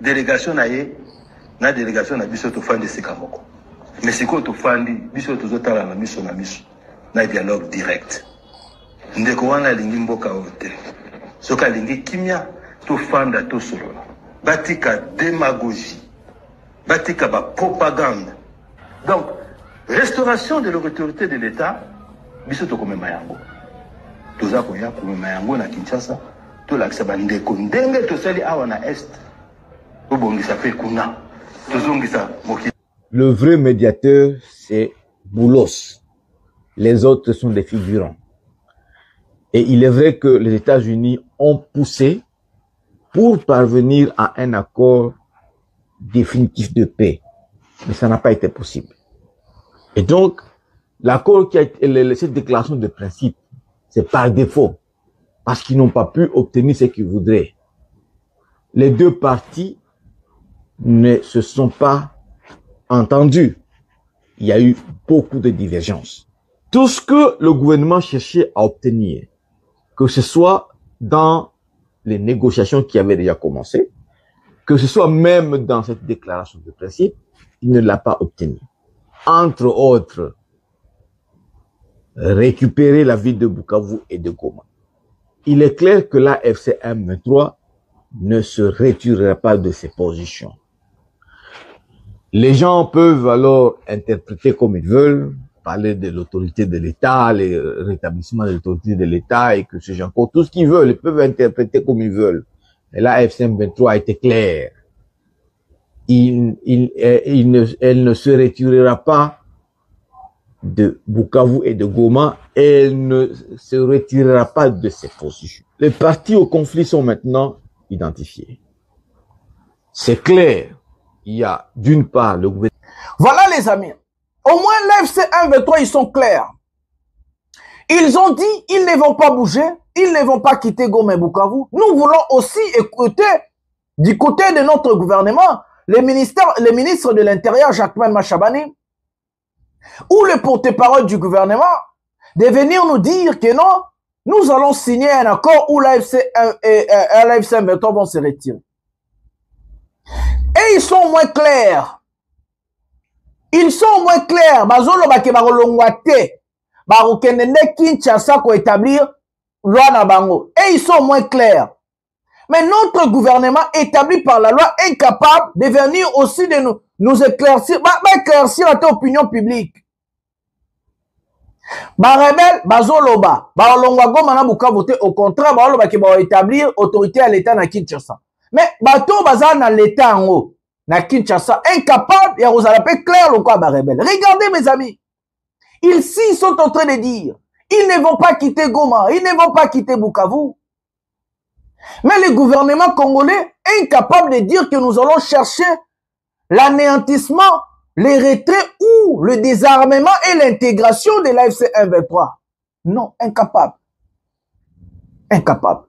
délégation na délégation na biso to fandi sekamoko. Mais c'est quoi to fandi biso to zotala na miso na dialogue direct. Ndeko wana lingi mboka ote. Soka lingi kimia to fanda to solola. Batika démagogie. Batika ba propagande. Donc, restauration de l'autorité de l'État, biso to komema yango. Toza koya komema yango na Kinshasa, to lakisa bandeko ndenge to sali awa na est. To bongisa pe kuna. To zongisa moki. Le vrai médiateur, c'est Boulos. Les autres sont des figurants. Et il est vrai que les États-Unis ont poussé pour parvenir à un accord définitif de paix. Mais ça n'a pas été possible. Et donc, l'accord qui a été, cette déclaration de principe, c'est par défaut. Parce qu'ils n'ont pas pu obtenir ce qu'ils voudraient. Les deux parties ne se sont pas entendus. Il y a eu beaucoup de divergences. Tout ce que le gouvernement cherchait à obtenir, que ce soit dans les négociations qui avaient déjà commencé, que ce soit même dans cette déclaration de principe, il ne l'a pas obtenu. Entre autres, récupérer la ville de Bukavu et de Goma. Il est clair que la FC M23 ne se retirera pas de ses positions. Les gens peuvent alors interpréter comme ils veulent, parler de l'autorité de l'État, le rétablissement de l'autorité de l'État et que ces gens, tout ce qu'ils veulent, ils peuvent interpréter comme ils veulent. Et là, AFC M23 a été clair. Elle ne se retirera pas de Bukavu et de Goma, elle ne se retirera pas de ses positions. Les partis au conflit sont maintenant identifiés. C'est clair. Il y a d'une part le gouvernement. Voilà les amis. Au moins l'AFC M23, ils sont clairs. Ils ont dit ils ne vont pas bouger, ils ne vont pas quitter Goma et Bukavu. Nous voulons aussi écouter du côté de notre gouvernement les ministres de l'Intérieur, Jacquemain Machabani, ou le porte-parole du gouvernement, de venir nous dire que non, nous allons signer un accord où l'AFC M23 vont se retirer. Et ils sont moins clairs. Ils sont moins clairs. Bazolo bake barolongwate. Barokende Kinshasa ko établir loi na bango. Et ils sont moins clairs. Mais notre gouvernement établi par la loi est incapable de venir aussi de nous éclaircir, éclaircir la opinion publique. Rebelle, bazoloba, barolongwago mana buka voter au contraire, baroloba ki ba établir autorité à l'État na Kinshasa. Mais bato baza na l'État en haut, na Kinshasa, incapable, ya rozalape clair le quoi ba rebelle. Regardez mes amis, ils sont en train de dire, ils ne vont pas quitter Goma, ils ne vont pas quitter Bukavu. Mais le gouvernement congolais est incapable de dire que nous allons chercher l'anéantissement, le retrait ou le désarmement et l'intégration de l'AFC M23. Non, incapable. Incapable.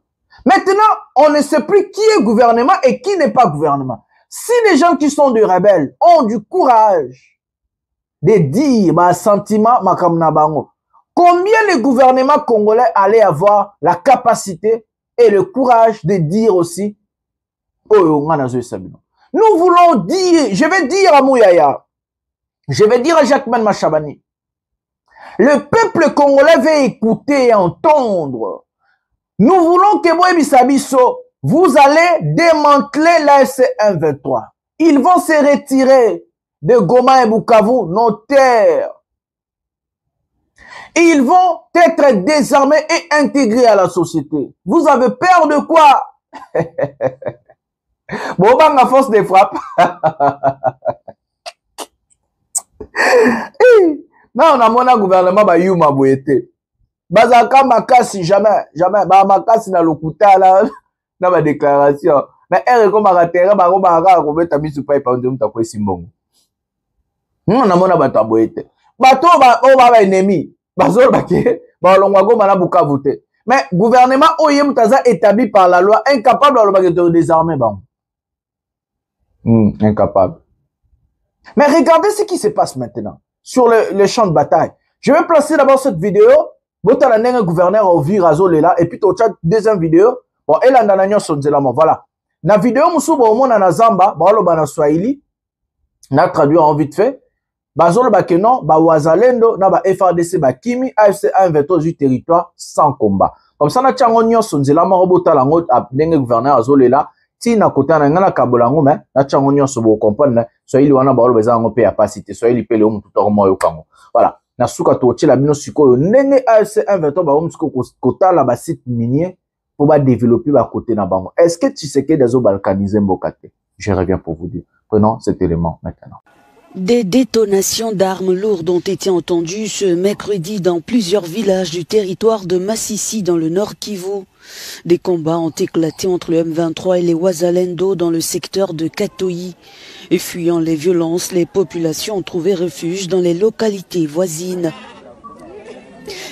Maintenant, on ne sait plus qui est gouvernement et qui n'est pas gouvernement. Si les gens qui sont des rebelles ont du courage de dire ma sentiment, ma kamnabango, combien le gouvernement congolais allait avoir la capacité et le courage de dire aussi, nous voulons dire, je vais dire à Mouyaya, je vais dire à Jacquemain Machabani, le peuple congolais veut écouter et entendre. Nous voulons que Moïse Sabiso, vous allez démanteler l'AFC M23. Ils vont se retirer de Goma et Bukavu, nos terres. Et ils vont être désarmés et intégrés à la société. Vous avez peur de quoi? Bon, à force de frappe. Non, on a mon gouvernement, bah, you m'a bouété. Bazaka makasi, jamais. Bah, makasi na lokuta, là, dans ma déclaration. Mais, elle, comme à la terre, bah, on va ta mise sur paille, par exemple, t'as quoi, Simbon. On a mon abattoir bouété. Bateau, on va ennemi. Bazol, baké, bah, l'on va go, manabuka voter. Mais, gouvernement, oyem, taza, établi par la loi, incapable, de désarmer, bah. Incapable. Mais regardez ce qui se passe maintenant sur le champ de bataille. Je vais placer d'abord cette vidéo. Botalanenge gouverneur au Virazo là et puis au chat deuxième vidéo. Bon, elle a nananyo sonzelamo. Voilà. Na vidéo musubo au mona na Zamba, ba lo bana Swahili. Na traduit en vite fait. Bazolo ba kenon, ba wazalendo na ba FRDC ba Kimi AFC M23 du territoire sans combat. Comme ça na tchangonyo sonzelamo botalango ndenge gouverneur azole là. Si na kota na ngana kabolango mais na tchango nyonso bo comprendre Swahili wana ba beza ngo pe capacité Swahili pele mu tout mo yo kango voilà na suka to tshela bino sikoyo ndenge AFC M23 ba msiko kota la ba site minier pour ba développer ba côté na bango. Est-ce que tu sais que des balkaniser mbokate? Je reviens pour vous dire. Prenons cet élément maintenant. Des détonations d'armes lourdes ont été entendues ce mercredi dans plusieurs villages du territoire de Massissi dans le nord Kivu. Des combats ont éclaté entre le M23 et les Wazalendo dans le secteur de Katoyi. Et fuyant les violences, les populations ont trouvé refuge dans les localités voisines.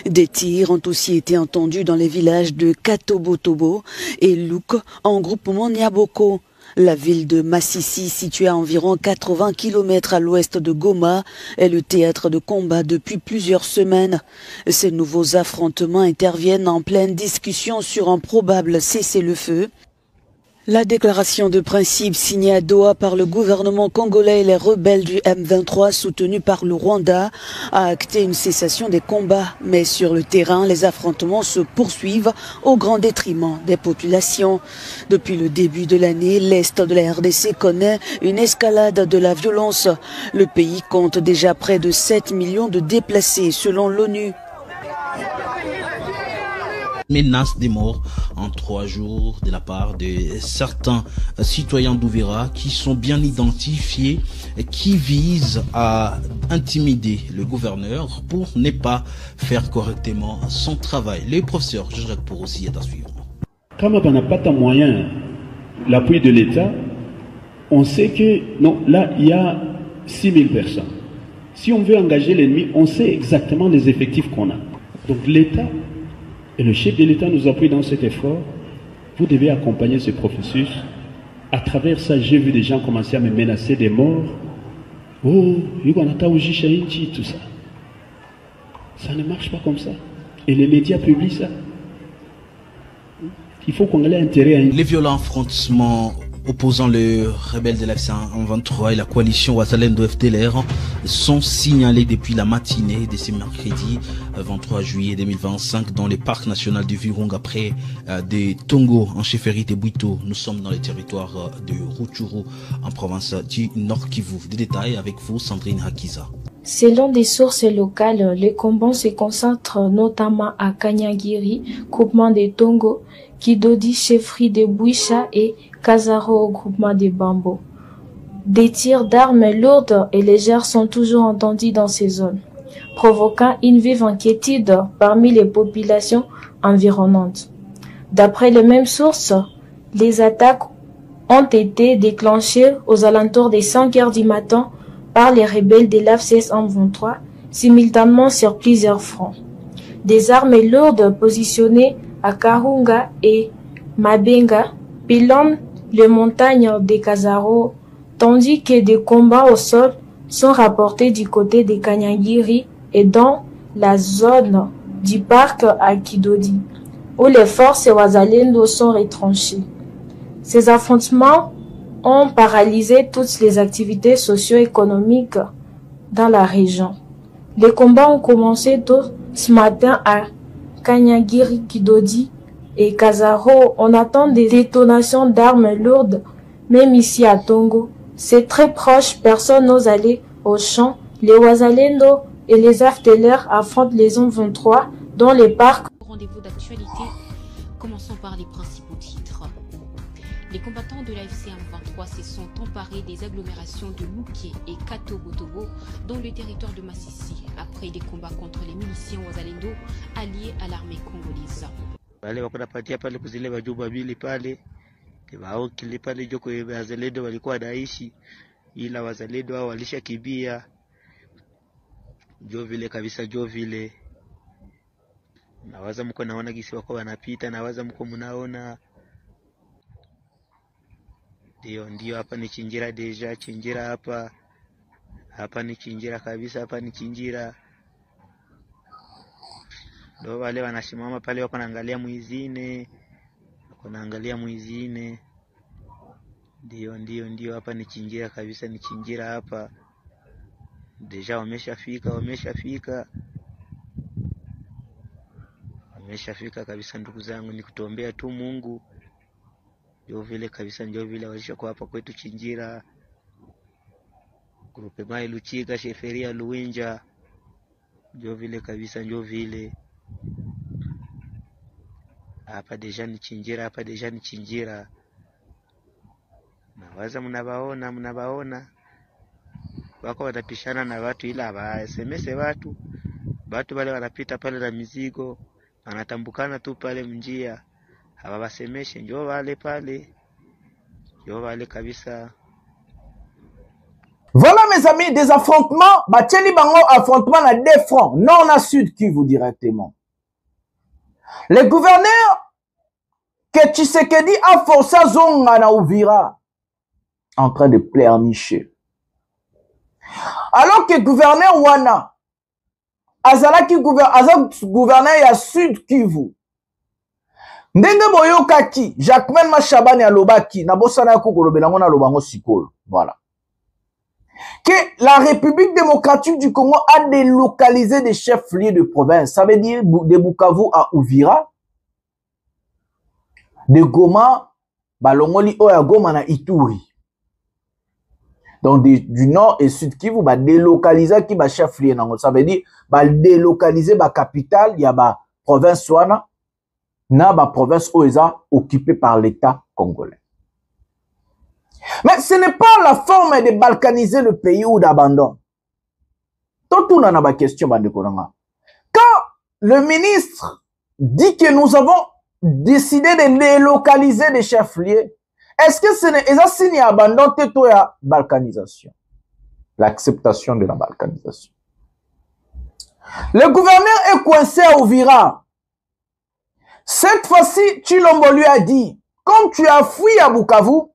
Des tirs ont aussi été entendus dans les villages de Katobotobo et Louk en groupement Niaboko. La ville de Massissi, située à environ 80 km à l'ouest de Goma, est le théâtre de combat depuis plusieurs semaines. Ces nouveaux affrontements interviennent en pleine discussion sur un probable cessez-le-feu. La déclaration de principe signée à Doha par le gouvernement congolais et les rebelles du M23 soutenus par le Rwanda a acté une cessation des combats. Mais sur le terrain, les affrontements se poursuivent au grand détriment des populations. Depuis le début de l'année, l'Est de la RDC connaît une escalade de la violence. Le pays compte déjà près de 7 millions de déplacés selon l'ONU. Menace des morts en 3 jours de la part de certains citoyens d'Ouvira qui sont bien identifiés et qui visent à intimider le gouverneur pour ne pas faire correctement son travail. Le professeur Jean-Jacques Porossi est à suivre. Quand on n'a pas de moyens, l'appui de l'État, on sait que non, là il y a 6000 personnes. Si on veut engager l'ennemi, on sait exactement les effectifs qu'on a. Donc l'État et le chef de l'État nous appuie dans cet effort. Vous devez accompagner ce processus. À travers ça, j'ai vu des gens commencer à me menacer des morts. Oh, tout ça. Ça ne marche pas comme ça. Et les médias publient ça. Il faut qu'on ait intérêt à... Les violents affrontements opposant les rebelles de l'F-123 et la coalition Ouazalendo FDLR sont signalés depuis la matinée de ce mercredi 23 juillet 2025 dans le parc national du Virunga près de Tongo en chefferie de Bwito. Nous sommes dans le territoire de Rutshuru en province du Nord Kivu. Des détails avec vous, Sandrine Hakiza. Selon des sources locales, les combats se concentrent notamment à Kanyagiri, groupement de Tongo, Kidodi, chefferie de Bouicha et Kazaro, groupement de Bambo. Des tirs d'armes lourdes et légères sont toujours entendus dans ces zones, provoquant une vive inquiétude parmi les populations environnantes. D'après les mêmes sources, les attaques ont été déclenchées aux alentours des 5 heures du matin par les rebelles de l'AFC-M23, simultanément sur plusieurs fronts. Des armes lourdes positionnées à Karunga et Mabenga pilonnent les montagnes de Kazaro, tandis que des combats au sol sont rapportés du côté de Kanyagiri et dans la zone du parc à Kidodi, où les forces Ouazalendo sont retranchées. Ces affrontements ont paralysé toutes les activités socio-économiques dans la région. Les combats ont commencé tôt ce matin à Kanyagiri, Kidodi et Kazaro. On attend des détonations d'armes lourdes, même ici à Tongo. C'est très proche, personne n'ose aller au champ. Les Ouazalendo et les FDLR affrontent les M23 dans les parcs. Rendez-vous d'actualité, commençons par les principaux titres. Les combattants de l'AFC M23 se sont emparés des agglomérations de Luké et Kato-Botobo dans le territoire de Massissi après des combats contre les miliciens Ouazalendo alliés à l'armée congolaise. Wale wakunapatia pale kuzile majumba mbili pale waokili pale joko wazalendo walikuwa naishi, ila wazalendo hao walishakimbia. Jo vile kabisa, jo vile nawaza mko naona gisi wako wanapita, nawaza mko mnaona. Ndio hapa ni Chinjira, deja Chinjira hapa ni Chinjira kabisa, hapa ni Chinjira. Ndio wale wanasimama pale wako naangalia mwizine, Ndio hapa ni Chinjira kabisa, ni Chinjira hapa. Deja wameshafika kabisa, ndugu zangu, ni kutuombea tu Mungu. Ndio vile kabisa, ndio vile walishakuwa hapa kwetu Chinjira, grupe mai Luchika, sheferia Luinja. Ndio vile kabisa, ndio vile hapa deja ni Chinjira, Nawaza mnabaona wako watapishana na watu, ila wasemese watu wale wanapita pale na mizigo, wanatambukana tu pale mjia, hawawasemeshe, njoo wale pale, njoo wale kabisa. Voilà mes amis, des affrontements, Batieni Bango affrontement à deux fronts, nord à sud Kivu directement. Le gouverneur que Tshisekedi a forcé à Zonga na Uvira en train de pleurnicher. Alors que gouverneur Wana Azalaki gouverneur à sud Kivu Ndenge boyokaki, Jacquemain Machabane alobaki, na bosana yako kolobelango na lobango sikolo. Voilà. Que la République démocratique du Congo a délocalisé des chefs-lieux de province. Ça veut dire de Bukavu à Uvira, de Goma, Balongoli Oya Goma na Ituri. Donc du nord et sud Kivu, ba délocaliser qui ba chef-lieu. Ça veut dire ba délocaliser ba capitale, il y a ba province Swana, na ba province Oeza occupée par l'État congolais. Mais ce n'est pas la forme de balkaniser le pays ou d'abandon. Tout on a ma question, quand le ministre dit que nous avons décidé de délocaliser des chefs-lieux, est-ce que ce n'est pas signe d'abandon de la balkanisation? L'acceptation de la balkanisation. Le gouverneur est coincé à Uvira. Cette fois-ci, Tshilombo lui a dit, comme tu as fui à Bukavu,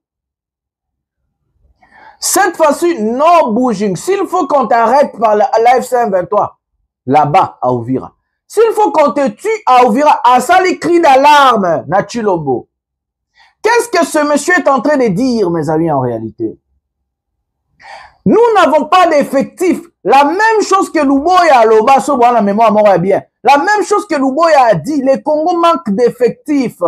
cette fois-ci, no bouging. S'il faut qu'on t'arrête par l'AFC M23, là-bas, à Uvira. S'il faut qu'on te tue à Uvira, à ça les cris d'alarme, na Tshilombo. Qu'est-ce que ce monsieur est en train de dire, mes amis, en réalité? Nous n'avons pas d'effectifs. La même chose que Luboya a Loba, sur la mémoire, moi, bien. La même chose que Luboya a dit, les Congos manquent d'effectifs.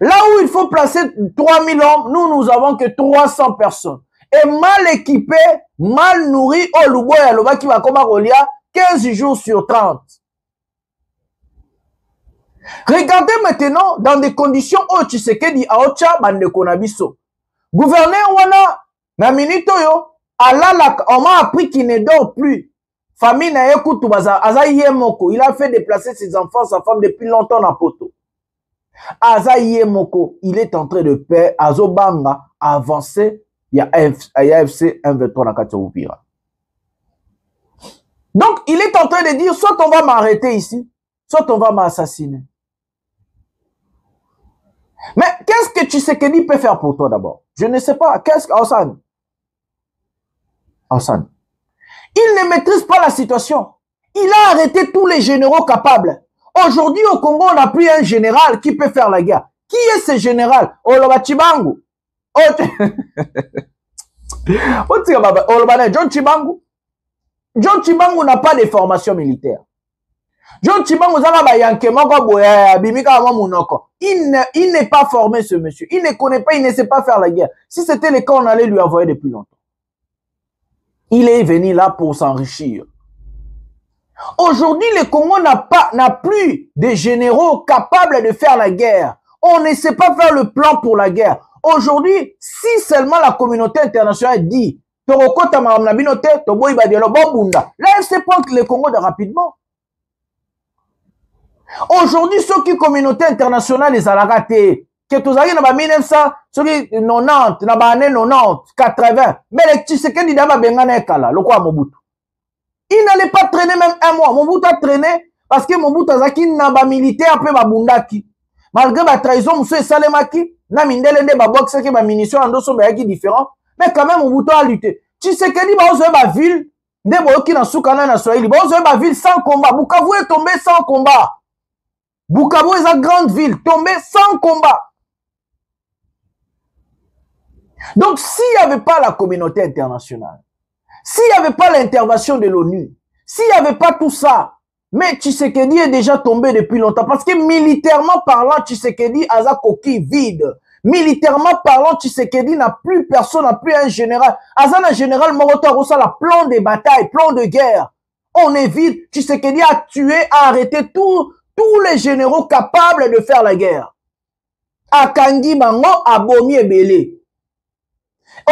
Là où il faut placer 3000 hommes, nous avons que 300 personnes. Et mal équipé, mal nourri, oh Luboya Loba qui va comme à Rolia, 15 jours sur 30. Regardez maintenant dans des conditions où Tshisekedi Aocha bande konabiso. Gouverneur wana na minito yo alala on m'a appris qu'il ne dort plus. Famille na yekutu baza azaye moko, il a fait déplacer ses enfants, sa femme depuis longtemps na poto. Azaye moko, il est en train de paix azobanga avancer. Il y a AFC M23 na kati Uvira. Donc, il est en train de dire, soit on va m'arrêter ici, soit on va m'assassiner. Mais qu'est-ce que Tshisekedi peut faire pour toi d'abord? Je ne sais pas. Qu'est-ce que... Ossan. Il ne maîtrise pas la situation. Il a arrêté tous les généraux capables. Aujourd'hui, au Congo, on n'a plus un général qui peut faire la guerre. Qui est ce général? Oloba Chibangu. John Chibangu. John Chibangu n'a pas de formation militaire. John Chibangu il n'est pas formé, ce monsieur. Il ne connaît pas, il ne sait pas faire la guerre. Si c'était le cas, on allait lui envoyer depuis longtemps. Il est venu là pour s'enrichir. Aujourd'hui, le Congo n'a plus de généraux capables de faire la guerre. On ne sait pas faire le plan pour la guerre. Aujourd'hui, si seulement la communauté internationale dit l'AFC prend le Congo de rapidement. Aujourd'hui, ceux qui communauté internationale les a ratés, que tous les années 1900, ceux qui 90, 90, 80, mais les Tshisekedi d'aba bengana ekala, le quoi Mobutu. Il n'allait pas traîner même un mois. Mobutu a traîné parce que Mobutu azaki naba militaire après babundaki. Malgré la trahison, monsieur Salemaki, na mindele nde ba boxe ke ba munitions andoso ba yaki différent, mais quand même Mobutu a lutté. Tshisekedi ba ozo ba ville, nde boyoki na sukana na Swahili, ba ozo ba ville sans combat. Bukavu est tombé sans combat. Bukavu est une grande ville, tombé sans combat. Donc, s'il n'y avait pas la communauté internationale, s'il n'y avait pas l'intervention de l'ONU, s'il n'y avait pas tout ça, mais Tshisekedi est déjà tombé depuis longtemps. Parce que militairement parlant, Tshisekedi a sa coquille vide. Militairement parlant, Tshisekedi n'a plus personne, n'a plus un général. Azana général Moroto Rossa, la plan de bataille, plan de guerre. On évite, Tshisekedi a tué, a arrêté tous les généraux capables de faire la guerre. Akangi Bango, Abomi et Belé.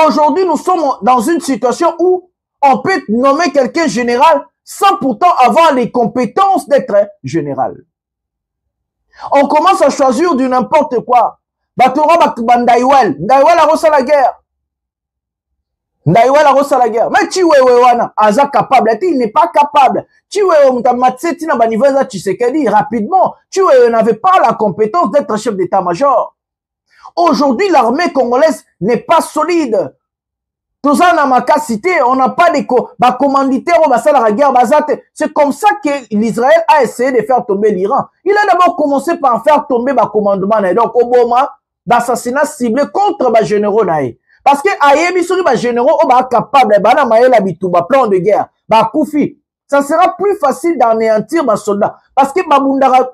Aujourd'hui, nous sommes dans une situation où on peut nommer quelqu'un général sans pourtant avoir les compétences d'être général. On commence à choisir du n'importe quoi. Batora Ndaiwel. Ndaiwel a reçu la guerre. Ndaiwel a reçu la guerre. Mais Chiwewe wana, aza capable. Il n'est pas capable. Chiwewe mutamatseti na baniveau za Tshisekedi rapidement. Chiwewe n'avait pas la compétence d'être chef d'état-major. Aujourd'hui, l'armée congolaise n'est pas solide. Tout ça n'a ma cité, on n'a pas de commanditaires au bassin de la guerre. C'est comme ça que l'Israël a essayé de faire tomber l'Iran. Il a d'abord commencé par faire tomber le commandement. Donc, Obama, d'assassinat ciblé contre les généraux. Parce que les généraux sont capables de plan de guerre. Ça sera plus facile d'anéantir les soldats. Parce que la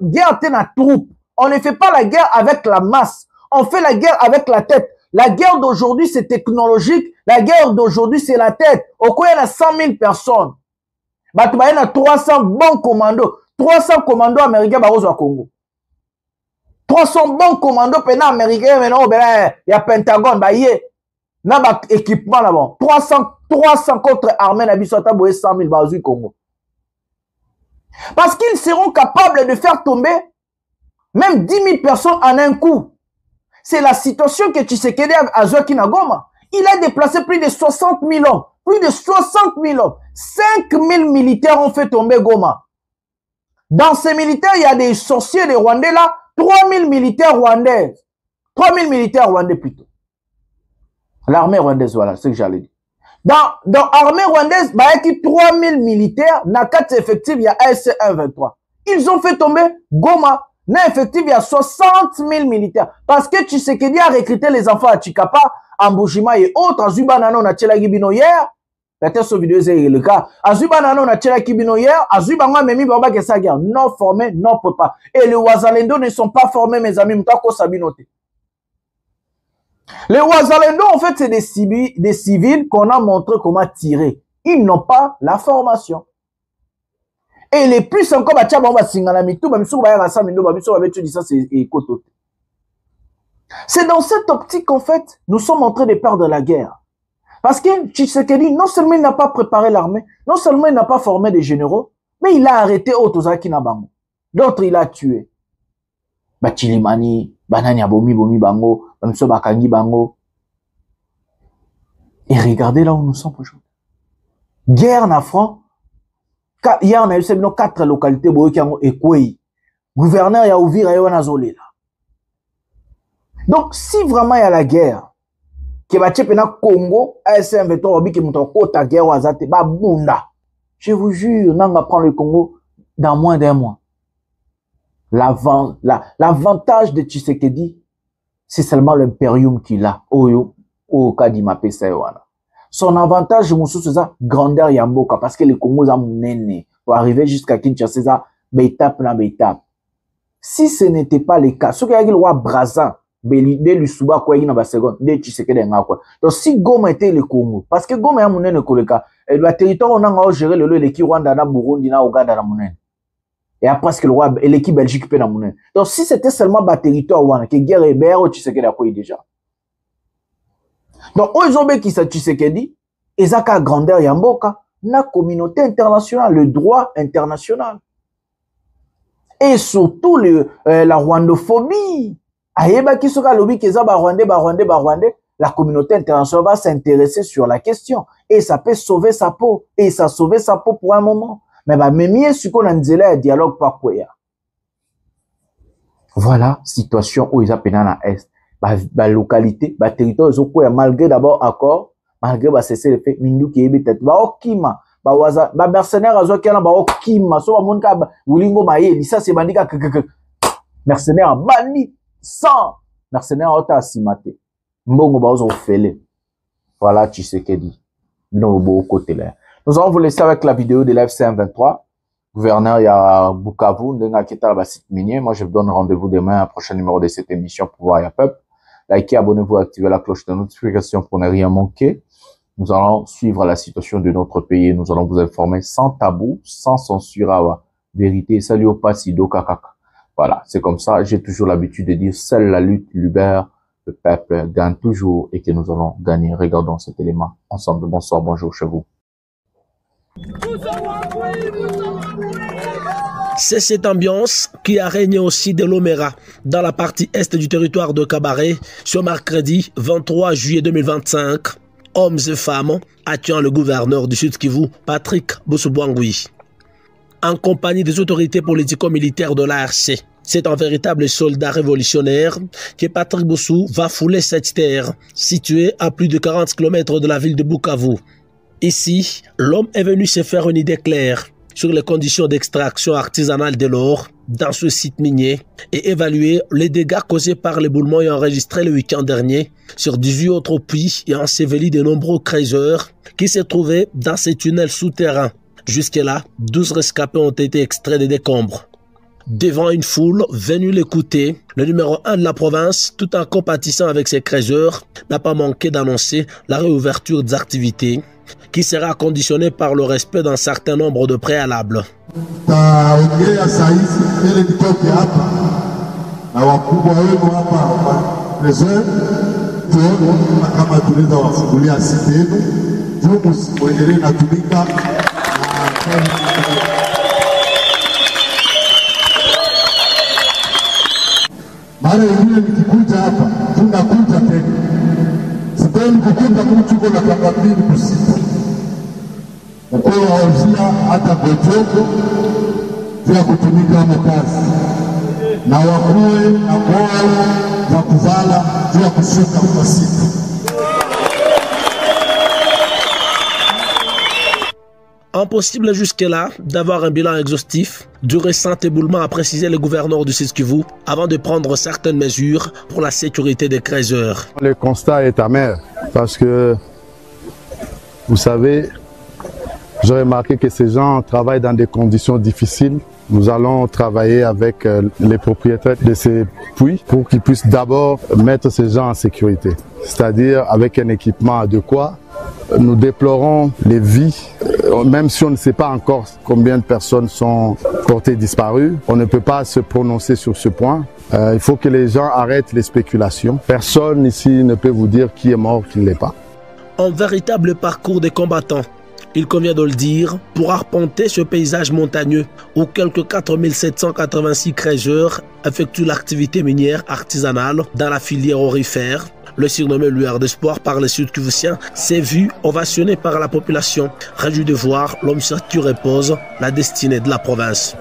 guerre est une troupe. On ne fait pas la guerre avec la masse. On fait la guerre avec la tête. La guerre d'aujourd'hui, c'est technologique. La guerre d'aujourd'hui, c'est la tête. Au coin, il y a 100 000 personnes. Il y a 300 bons commandos. 300 commandos américains au Congo. 300 bons commandos américains, maintenant, il y a Pentagone, il y a équipement là-bas. 300 contre armées, il y a 100 000 au Congo. Parce qu'ils seront capables de faire tomber même 10 000 personnes en un coup. C'est la situation que Tshisekedi a à Goma. Il a déplacé plus de 60 000 hommes. Plus de 60 000 hommes. 5 000 militaires ont fait tomber Goma. Dans ces militaires, il y a des sorciers des Rwandais là. 3 000 militaires rwandais. 3 000 militaires rwandais plutôt. L'armée rwandaise, voilà, c'est ce que j'allais dire. Dans l'armée rwandaise, il y a 3 000 militaires. Dans 4 effectifs, il y a ASC 123. Ils ont fait tomber Goma. Dans l'effectif, il y a 60 000 militaires. Parce que Tshisekedi a recruté les enfants à Chikapa, à Mbushima et autres. À Zubanano, on a Tchela Gibino hier. Peut-être ce vidéo, c'est le cas. À Zubanano, on a Tchela Gibino hier. À Zubanano, Memi Bamba Kessaguer. Non formés, non préparés. Et les Ouazalendo ne sont pas formés, mes amis. Mtako Sabinote. Les Ouazalendo, en fait, c'est des civils qu'on a montré comment tirer. Ils n'ont pas la formation. Et les plus encore, c'est dans cette optique qu'en fait, nous sommes en train de perdre la guerre. Parce que Tshisekedi, non seulement il n'a pas préparé l'armée, non seulement il n'a pas formé des généraux, mais il a arrêté Otozaki Nabango. D'autres, il a tué. Chilimani, Banani Abomi, Bomi Bango, Bamso Bakangi Bango. Et regardez là où nous sommes aujourd'hui. Guerre na front. Hier, on a eu 4 localités et Kouei. Gouverneur, il y a ouvert et on a zolé là. Donc, si vraiment il y a la guerre, que va tchepena Congo, ASM Veto, qui monte côte guerre, Wazate, ba bunda. Je vous jure, on va prendre le Congo dans moins d'un mois. L'avantage de Tshisekedi, c'est seulement l'impérium qu'il a. Au cas d'Imapé Saïwana. Son avantage, c'est ça, grandeur Yamboka, parce que le Congo a mon pour arriver jusqu'à Kinshasa, étape na étape. Si ce n'était pas le cas, ce qu'il y a le roi Brazza, de l'Usuba, quoi, il y a une seconde, de Tshisekedi, quoi. Donc, si Goma était le Congo, parce que Goma a mon et le territoire, on a géré l'équipe Rwanda, Burundi, Ouganda, et après, parce que le roi, et l'équipe Belgique peut mon. Donc, si c'était seulement le territoire, que guerre et béro, Tshisekedi a quoi déjà. Donc, ils ont qui ça Tshisekedi, et ça a grandeur Yamboka, la communauté internationale, le droit international. Et surtout la rwandophobie. Ayeba qui sera lobby qui Rwandais, la communauté internationale va s'intéresser sur la question. Et ça peut sauver sa peau. Et ça a sauvé sa peau pour un moment. Mais même si on a un dialogue par quoi. Voilà, situation où ils appellent dans l'Est. Ba localité, ba territoire, malgré d'abord accord, malgré ba cesser le fait, mindu qui est peut-être, ba okima, ba waza, ba mercenaire azo qui a ba okima, so ba monka, wulingo maye, ça c'est bandika, mercenaire, bani, sans, mercenaire, ota asimate, mbongo ba ozo fele. Voilà, Tshisekedi. Nous, beau côté là. Nous allons vous laisser avec la vidéo de l'FC 123. Gouverneur, il y a Bukavu, Ndenga Kita, la site minier. Moi, je vous donne rendez-vous demain à un prochain numéro de cette émission pour voir, il y a peuple. Likez, abonnez-vous, activez la cloche de notification pour ne rien manquer. Nous allons suivre la situation de notre pays et nous allons vous informer sans tabou, sans censure à vérité. Salut au Pasido Kakaka. Voilà, c'est comme ça. J'ai toujours l'habitude de dire, seule la lutte libère, le peuple gagne toujours et que nous allons gagner. Regardons cet élément ensemble. Bonsoir, bonjour chez vous. C'est cette ambiance qui a régné aussi de l'Omera dans la partie est du territoire de Kabaré ce mercredi 23 juillet 2025. Hommes et femmes attirant le gouverneur du Sud Kivu, Patrick Bosubwangui, en compagnie des autorités politico-militaires de l'ARC, C'est un véritable soldat révolutionnaire que Patrick Boussou va fouler cette terre, située à plus de 40 km de la ville de Bukavu. Ici, l'homme est venu se faire une idée claire sur les conditions d'extraction artisanale de l'or dans ce site minier et évaluer les dégâts causés par l'éboulement et enregistré le week-end dernier sur 18 autres puits et enseveli de nombreux creuseurs qui se trouvaient dans ces tunnels souterrains. Jusque-là, 12 rescapés ont été extraits des décombres. Devant une foule venue l'écouter, le numéro 1 de la province, tout en compatissant avec ses creuseurs, n'a pas manqué d'annoncer la réouverture des activités qui sera conditionnée par le respect d'un certain nombre de préalables. Mara wengine nikikuja hapa, tunakuja tena. Sipendi kukuta mtu kuna kama mbili kusiku. Mkoa wauzia hata gojogo vya kutumika mkazi. Na wakuwe na moyo za kuvala vya kushuka kwa siku. Impossible jusque-là d'avoir un bilan exhaustif du récent éboulement, a précisé le gouverneur du Sud-Kivu, avant de prendre certaines mesures pour la sécurité des creuseurs. Le constat est amer parce que, vous savez, j'ai remarqué que ces gens travaillent dans des conditions difficiles. Nous allons travailler avec les propriétaires de ces puits pour qu'ils puissent d'abord mettre ces gens en sécurité, c'est-à-dire avec un équipement adéquat. Nous déplorons les vies, même si on ne sait pas encore combien de personnes sont portées disparues. On ne peut pas se prononcer sur ce point. Il faut que les gens arrêtent les spéculations. Personne ici ne peut vous dire qui est mort, qui ne l'est pas. Un véritable parcours des combattants, il convient de le dire, pour arpenter ce paysage montagneux où quelques 4786 creuseurs effectuent l'activité minière artisanale dans la filière aurifère. Le surnommé lueur d'espoir par les Sud-Kivusiens s'est vu ovationné par la population, réjoui de voir l'homme sur qui repose la destinée de la province.